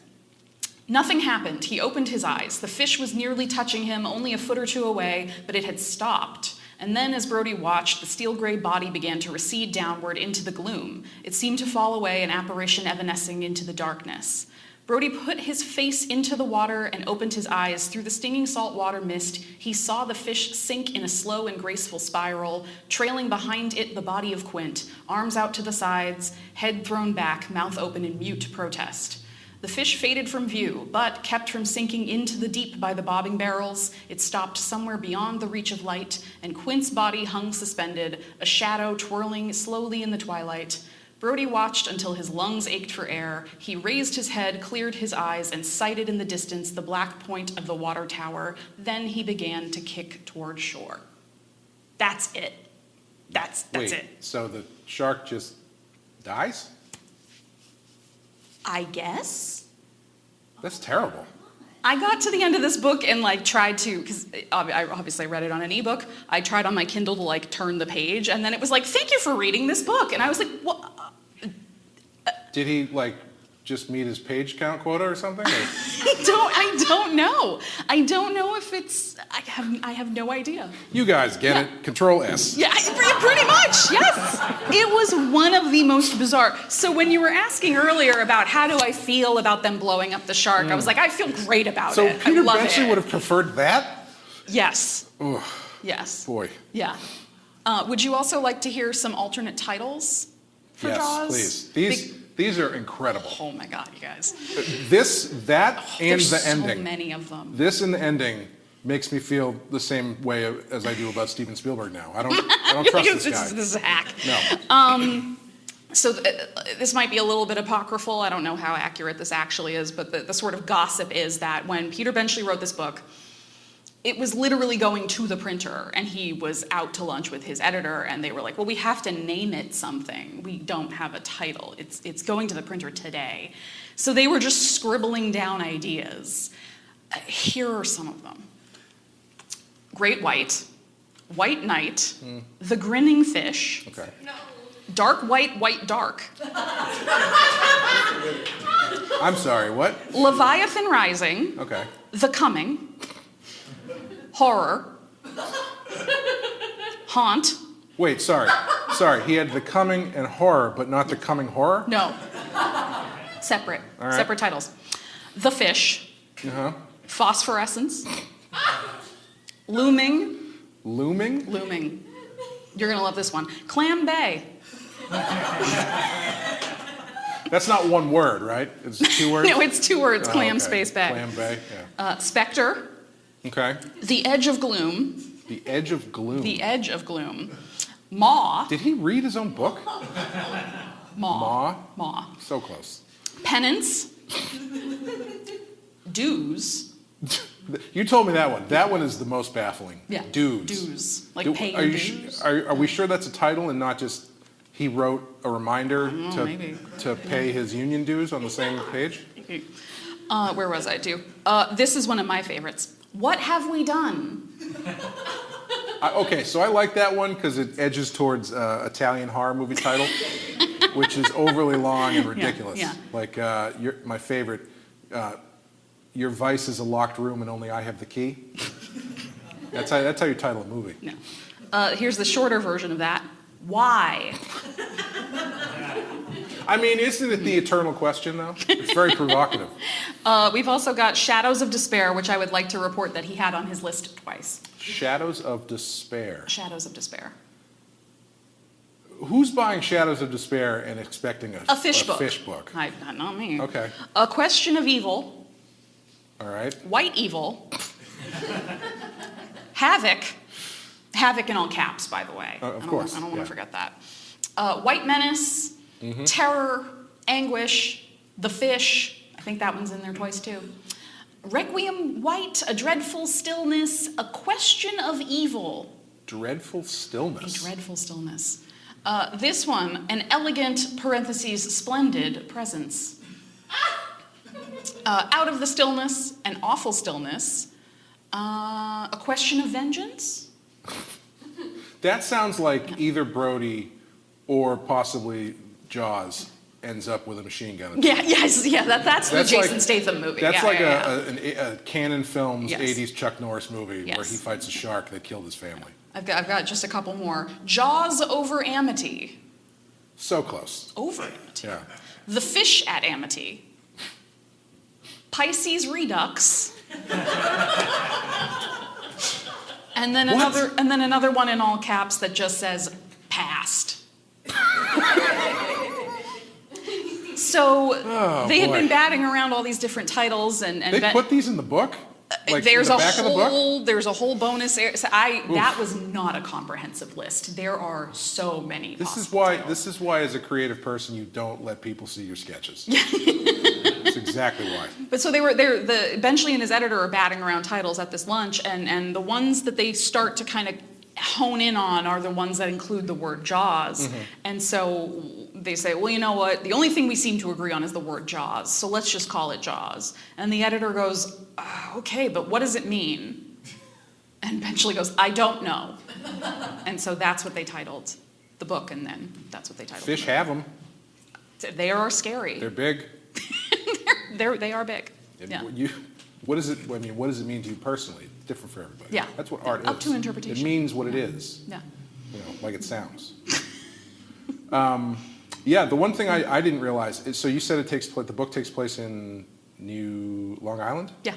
Nothing happened. He opened his eyes. The fish was nearly touching him, only a foot or two away, but it had stopped. And then, as Brody watched, the steel-gray body began to recede downward into the gloom. It seemed to fall away, an apparition evanescing into the darkness. Brody put his face into the water and opened his eyes. Through the stinging saltwater mist, he saw the fish sink in a slow and graceful spiral, trailing behind it the body of Quint, arms out to the sides, head thrown back, mouth open in mute protest. The fish faded from view, but kept from sinking into the deep by the bobbing barrels. It stopped somewhere beyond the reach of light, and Quint's body hung suspended, a shadow twirling slowly in the twilight. Brody watched until his lungs ached for air. He raised his head, cleared his eyes, and sighted in the distance the black point of the water tower. Then he began to kick toward shore. That's it. That's Wait, it. So the shark just dies? I guess. That's terrible. I got to the end of this book and tried to, because I obviously read it on an ebook. I tried on my Kindle to turn the page, and then it was thank you for reading this book. And I was like, what? Did he just meet his page count quota or something? Or? I don't know. I don't know if it's. I have no idea. You guys get it. Control S. Yeah, pretty much. Yes. It was one of the most bizarre. So when you were asking earlier about how do I feel about them blowing up the shark, I was like, I feel great about it. So Peter I love Benchley it. would have preferred that? Yes. Ugh, Yes. boy. Yeah. Would you also like to hear some alternate titles for Yes, Jaws? please. These are incredible. Oh my God, you guys. That, and There's the ending. so many of them. This and the ending makes me feel the same way as I do about Steven Spielberg now. I don't trust this guy. This is a hack. No. So this might be a little bit apocryphal. I don't know how accurate this actually is, but the sort of gossip is that when Peter Benchley wrote this book, it was literally going to the printer, and he was out to lunch with his editor, and they were like, well, we have to name it something. We don't have a title. It's going to the printer today. So they were just scribbling down ideas. Here are some of them. Great White, White Knight, The Grinning Fish, Okay. Dark White, White Dark, I'm sorry, what? Leviathan Rising, Okay. The Coming, Horror, Haunt. Wait, sorry. He had The Coming and Horror, but not The Coming Horror? No. Separate. All right. Separate titles. The Fish, Uh-huh. Phosphorescence, Looming. Looming? Looming. You're going to love this one. Clam Bay. That's not one word, right? It's 2 words? No, it's 2 words. Oh, Clam okay. space Bay. Clam Bay, yeah. Spectre. Okay. The Edge of Gloom. The Edge of Gloom. The Edge of Gloom. Maw. Did he read his own book? Maw. Maw? Maw. So close. Penance. Dues. You told me that one. That one is the most baffling. Yeah. Dues. Dues. Pay Are your you dues. are we sure that's a title and not just he wrote a reminder maybe. to pay his union dues on the same page? Where was I to? This is one of my favorites. What have we done? Okay, so I like that one because it edges towards Italian horror movie title, which is overly long and ridiculous. yeah. Like my favorite, your vice is a locked room and only I have the key. That's how you title a movie. No. Here's the shorter version of that. Why? I mean, isn't it the eternal question, though? It's very provocative. We've also got Shadows of Despair, which I would like to report that he had on his list twice. Shadows of Despair. Shadows of Despair. Who's buying Shadows of Despair and expecting a fish book. Fish book? Not me. Okay. A Question of Evil. All right. White Evil. Havoc. Havoc in all caps, by the way. Of course, I don't want yeah. to forget that. White Menace. Terror. Anguish. The Fish. I think that one's in there twice, too. Requiem White. A Dreadful Stillness. A Question of Evil. Dreadful Stillness. A Dreadful Stillness. This one, An Elegant, parentheses, Splendid Presence. Out of the Stillness, An Awful Stillness. A Question of Vengeance. That sounds like either Brody or possibly Jaws ends up with a machine gun. That's the Jason like, Statham movie. That's Yeah, a Canon Films Yes. 80s Chuck Norris movie Yes. where he fights a shark that killed his family. I've got just a couple more. Jaws over Amity. So close. Over Amity. Yeah. The Fish at Amity. Pisces Redux. And then another one in all caps that just says past. So they had been batting around all these different titles and they put these in the book? Like there's in the back of the book? There's a whole bonus area. So that was not a comprehensive list. There are so many. This is why as a creative person you don't let people see your sketches. That's exactly why. But so Benchley and his editor are batting around titles at this lunch, and the ones that they start to kind of hone in on are the ones that include the word Jaws. Mm-hmm. And so they say, well, you know what? The only thing we seem to agree on is the word Jaws, so let's just call it Jaws. And the editor goes, okay, but what does it mean? And Benchley goes, I don't know. And so that's what they titled the book, and then that's what they titled Fish have them. They are scary. They're big. They are big. Yeah. What does it mean to you personally? It's different for everybody. Yeah. That's what art is. Up to interpretation. It means what it is. Yeah. Like it sounds. The one thing I didn't realize is, so you said the book takes place in New Long Island? Yeah.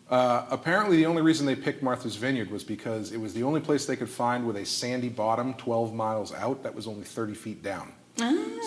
Apparently the only reason they picked Martha's Vineyard was because it was the only place they could find with a sandy bottom 12 miles out that was only 30 feet down.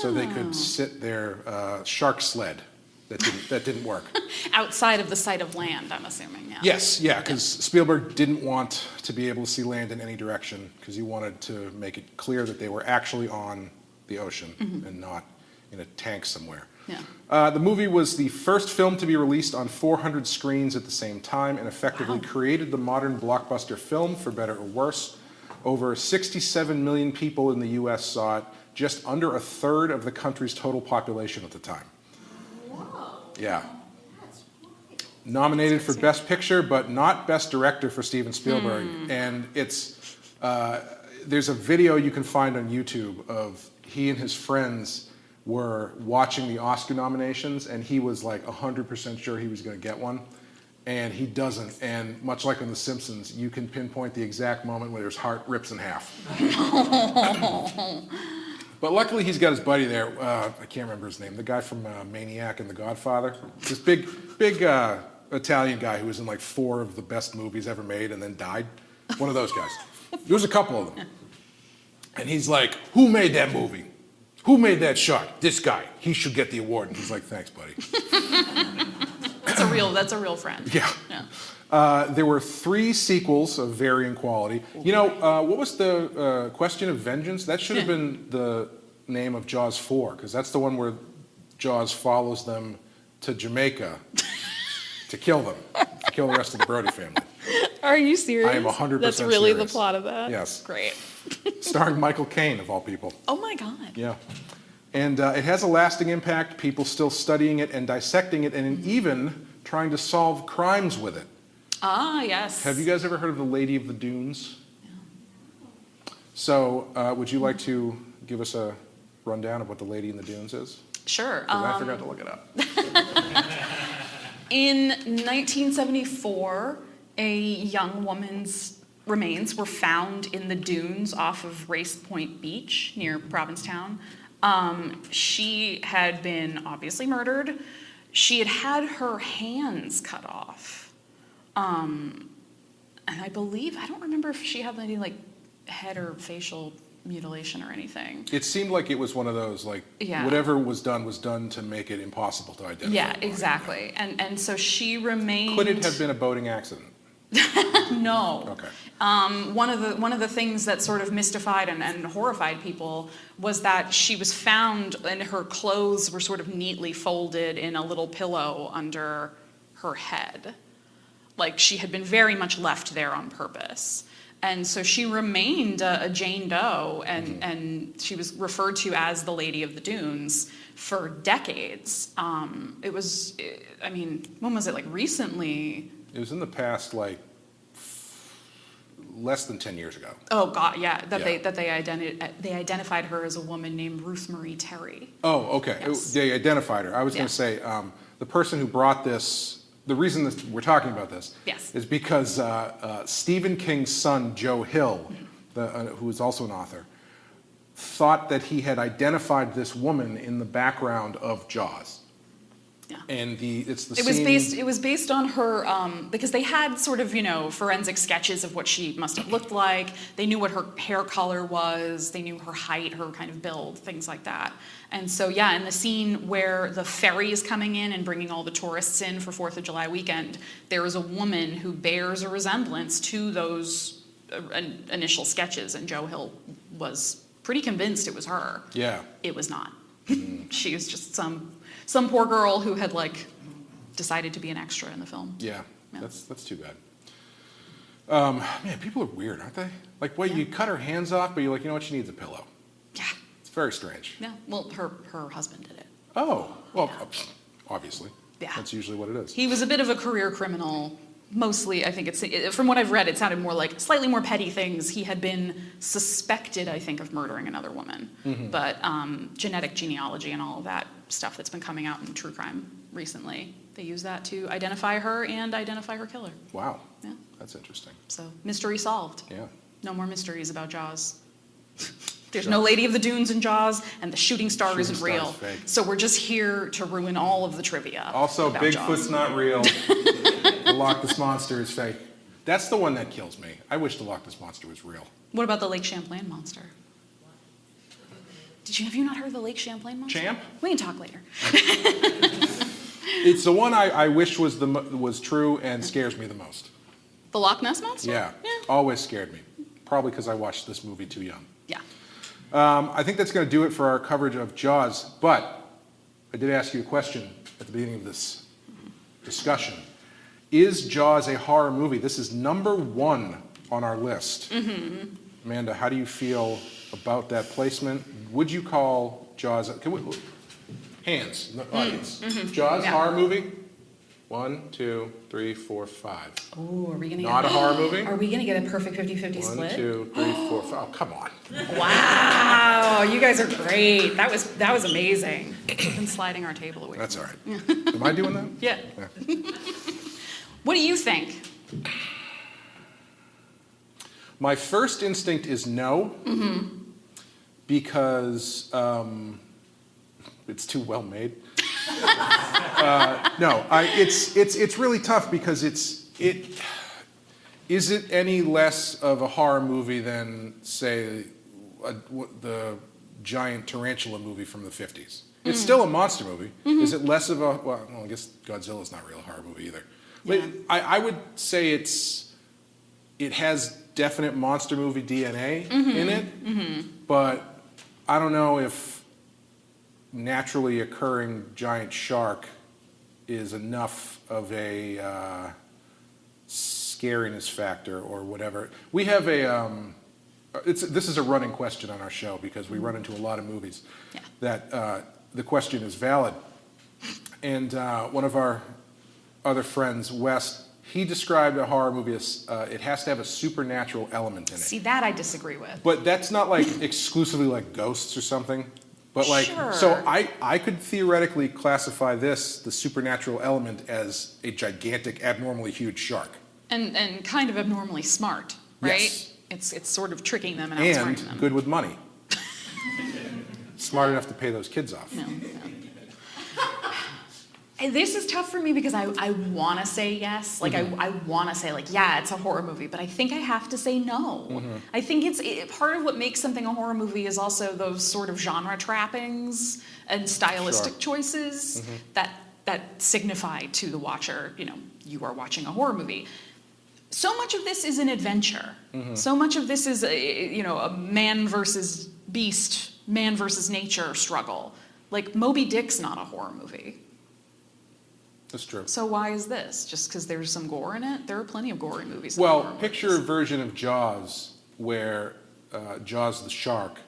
So they could sit their shark sled. That didn't work. Outside of the sight of land, I'm assuming. Yeah. Yes, because Spielberg didn't want to be able to see land in any direction because he wanted to make it clear that they were actually on the ocean and not in a tank somewhere. Yeah. The movie was the first film to be released on 400 screens at the same time and effectively created the modern blockbuster film, for better or worse. Over 67 million people in the U.S. saw it, just under a third of the country's total population at the time. Yeah. Nominated for Best Picture, but not Best Director for Steven Spielberg. And it's there's a video you can find on YouTube of he and his friends were watching the Oscar nominations, and he was like 100% sure he was going to get one, and he doesn't. And much like on The Simpsons, you can pinpoint the exact moment where his heart rips in half. But luckily, he's got his buddy there. I can't remember his name. The guy from Maniac and The Godfather. This big Italian guy who was in like 4 of the best movies ever made and then died. One of those guys. There was a couple of them. And he's like, who made that movie? Who made that shark? This guy. He should get the award. And he's like, thanks, buddy. That's a real friend. Yeah. There were 3 sequels of varying quality. What was the Question of Vengeance? That should have been the name of Jaws 4, because that's the one where Jaws follows them to Jamaica to kill them, to kill the rest of the Brody family. Are you serious? I am 100% That's really serious. the plot of that? Yes. Great. Starring Michael Caine, of all people. Oh my God. Yeah. And it has a lasting impact, people still studying it and dissecting it, and even trying to solve crimes with it. Ah, yes. Have you guys ever heard of the Lady of the Dunes? Yeah. So, would you like to give us a rundown of what the Lady in the Dunes is? Sure. I forgot to look it up. In 1974, a young woman's remains were found in the dunes off of Race Point Beach near Provincetown. She had been obviously murdered. She had had her hands cut off. And I don't remember if she had any like head or facial mutilation or anything. It seemed like it was one of those, like, whatever was done to make it impossible to identify. Yeah, exactly. And so she remained... Could it have been a boating accident? No. Okay. One of the things that sort of mystified and horrified people was that she was found and her clothes were sort of neatly folded in a little pillow under her head. Like she had been very much left there on purpose. And so she remained a Jane Doe, and she was referred to as the Lady of the Dunes for decades. When was it, like recently? It was in the past, like, less than 10 years ago. Oh God, yeah. Yeah. They identified her as a woman named Ruth Marie Terry. Oh, okay. Yes. They identified her. I was going to say the person who brought this, the reason that we're talking about this Yes. is because Stephen King's son, Joe Hill, who is also an author, thought that he had identified this woman in the background of Jaws. Yeah. And it was based on her because they had sort of forensic sketches of what she must have looked like. They knew what her hair color was. They knew her height, her kind of build, things like that. And so yeah, in the scene where the ferry is coming in and bringing all the tourists in for 4th of July weekend, there is a woman who bears a resemblance to those initial sketches, and Joe Hill was pretty convinced it was her. Yeah. It was not. She was just some poor girl who had decided to be an extra in the film. Yeah, Yeah. that's too bad. Man, people are weird, aren't they? You cut her hands off, but you're like, you know what, she needs a pillow. Yeah. It's very strange. Yeah. Well, her husband did it. Oh, well, obviously. Yeah. That's usually what it is. He was a bit of a career criminal. Mostly, I think from what I've read, it sounded more like slightly more petty things. He had been suspected, I think, of murdering another woman. Mm-hmm. But genetic genealogy and all of that stuff that's been coming out in true crime recently, they use that to identify her and identify her killer. Wow. Yeah. That's interesting. So, mystery solved. Yeah. No more mysteries about Jaws. There's no Lady of the Dunes in Jaws, and the shooting star Shooting isn't star real. is fake. So we're just here to ruin all of the trivia. Also, about Bigfoot's Jaws. not real. The Loch Ness Monster is fake. That's the one that kills me. I wish the Loch Ness Monster was real. What about the Lake Champlain monster? Have you not heard of the Lake Champlain monster? Champ? We can talk later. It's the one I wish was true and scares me the most. The Loch Ness monster? Yeah. Always scared me. Probably because I watched this movie too young. Yeah. I think that's going to do it for our coverage of Jaws, but I did ask you a question at the beginning of this discussion. Is Jaws a horror movie? This is number 1 on our list. Mm-hmm. Amanda, how do you feel about that placement? Would you call Jaws... hands, in the audience. Mm-hmm. Jaws, horror movie? 1, 2, 3, 4, 5. Oh, are we going to Not a horror movie? Are we going to get a perfect 50-50 split? 1, 2, 3, 4, 5. Oh, come on. Wow, you guys are great. That was amazing. We've been sliding our table away. That's all right. Am I doing that? Yeah. What do you think? My first instinct is no, because it's too well made. No, it's really tough because is it any less of a horror movie than, say, the giant tarantula movie from the 50s? It's still a monster movie. Is it less of a, well, I guess Godzilla's not a real horror movie either. Yeah. But I would say it has definite monster movie DNA in it, but I don't know if naturally occurring giant shark is enough of a scariness factor or whatever. We have this is a running question on our show because we run into a lot of movies that the question is valid. And one of our other friends, Wes, he described a horror movie as it has to have a supernatural element in it. See, that I disagree with. But that's not exclusively like ghosts or something. But Sure. so I could theoretically classify the supernatural element as a gigantic, abnormally huge shark. And kind of abnormally smart, right? Yes. It's sort of tricking them and outsmarting them. And good with money. Smart enough to pay those kids off. No. This is tough for me because I want to say yes. I want to say yeah, it's a horror movie, but I think I have to say no. I think part of what makes something a horror movie is also those sort of genre trappings and stylistic choices that signify to the watcher, you are watching a horror movie. So much of this is an adventure. So much of this is a man versus beast, man versus nature struggle. Moby Dick's not a horror movie. That's true. So why is this? Just because there's some gore in it? There are plenty of gory movies. Well, picture a version of Jaws where Jaws the shark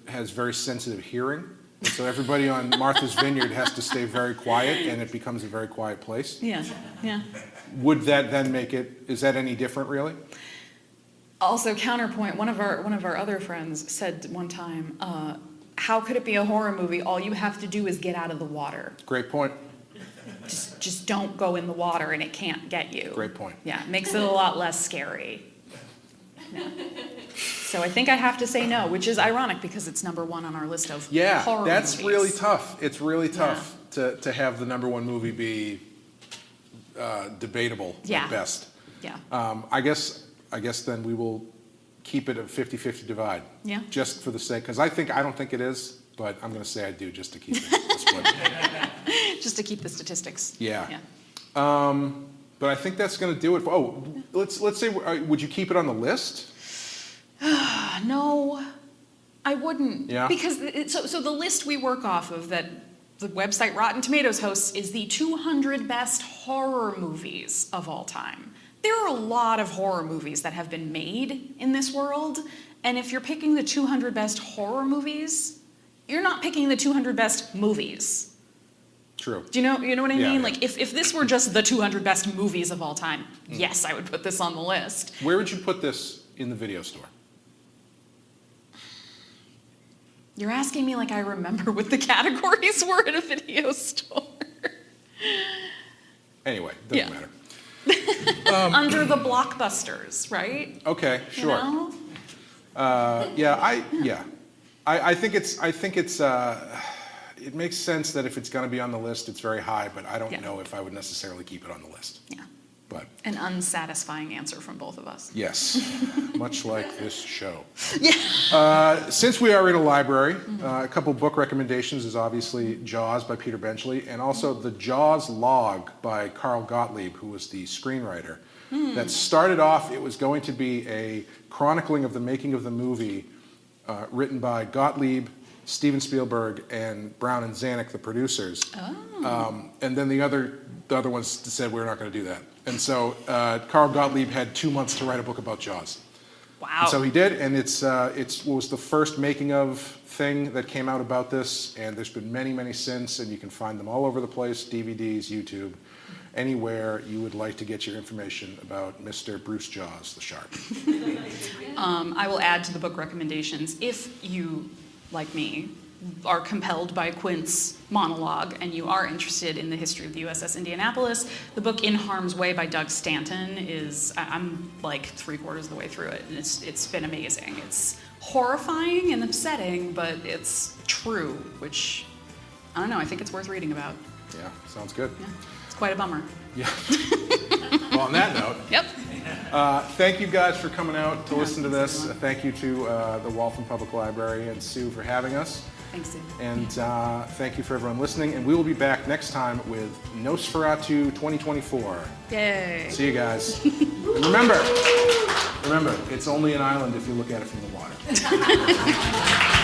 has very sensitive hearing. And so everybody on Martha's Vineyard has to stay very quiet, and it becomes a very quiet place. Yeah. would that then make it, is that any different really? Also, counterpoint, one of our other friends said one time, how could it be a horror movie? All you have to do is get out of the water. Great point. Just don't go in the water and it can't get you. Great point. Yeah, it makes it a lot less scary. No. So I think I have to say no, which is ironic because it's number one on our list of horror that's movies. really tough. It's really tough to have the number one movie be debatable at best. Yeah. I guess then we will keep it a 50-50 divide. Yeah. Just for the sake, because I don't think it is, but I'm going to say I do just to keep it a split. Just to keep the statistics. Yeah. But I think that's going to do it. Let's say, would you keep it on the list? No, I wouldn't. Yeah. Because so the list we work off of that the website Rotten Tomatoes hosts is the 200 best horror movies of all time. There are a lot of horror movies that have been made in this world, and if you're picking the 200 best horror movies, you're not picking the 200 best movies. True. Do you know what I mean? Yeah. Like if this were just the 200 best movies of all time, yes, I would put this on the list. Where would you put this in the video store? You're asking me like I remember what the categories were at a video store. Anyway, doesn't matter. Under the blockbusters, right? Okay, sure. You know? I think it's it makes sense that if it's going to be on the list, it's very high, but I don't know if I would necessarily keep it on the list. Yeah. But an unsatisfying answer from both of us. Yes, much like this show. Yeah. Since we are in a library, a couple book recommendations is obviously Jaws by Peter Benchley, and also the Jaws log by Carl Gottlieb, who was the screenwriter. That started off, it was going to be a chronicling of the making of the movie written by Gottlieb, Steven Spielberg, and Brown and Zanuck, the producers. And then the other ones said, we're not going to do that. And so Carl Gottlieb had 2 months to write a book about Jaws. Wow. And so he did, and it was the first making of thing that came out about this, and there's been many, many since, and you can find them all over the place, DVDs, YouTube, anywhere you would like to get your information about Mr. Bruce Jaws, the shark. I will add to the book recommendations, if you, like me, are compelled by Quint's monologue and you are interested in the history of the USS Indianapolis, the book In Harm's Way by Doug Stanton is, I'm like 3/4 of the way through it, and it's been amazing. It's horrifying and upsetting, but it's true, which, I don't know, I think it's worth reading about. Yeah, sounds good. Yeah, it's quite a bummer. Yeah. Well, on that note, Yep. Thank you guys for coming out to listen to this. Thank you to the Waltham Public Library and Sue for having us. Thanks, Sue. And thank you for everyone listening. And we will be back next time with Nosferatu 2024. Yay. See you guys. And remember, it's only an island if you look at it from the water.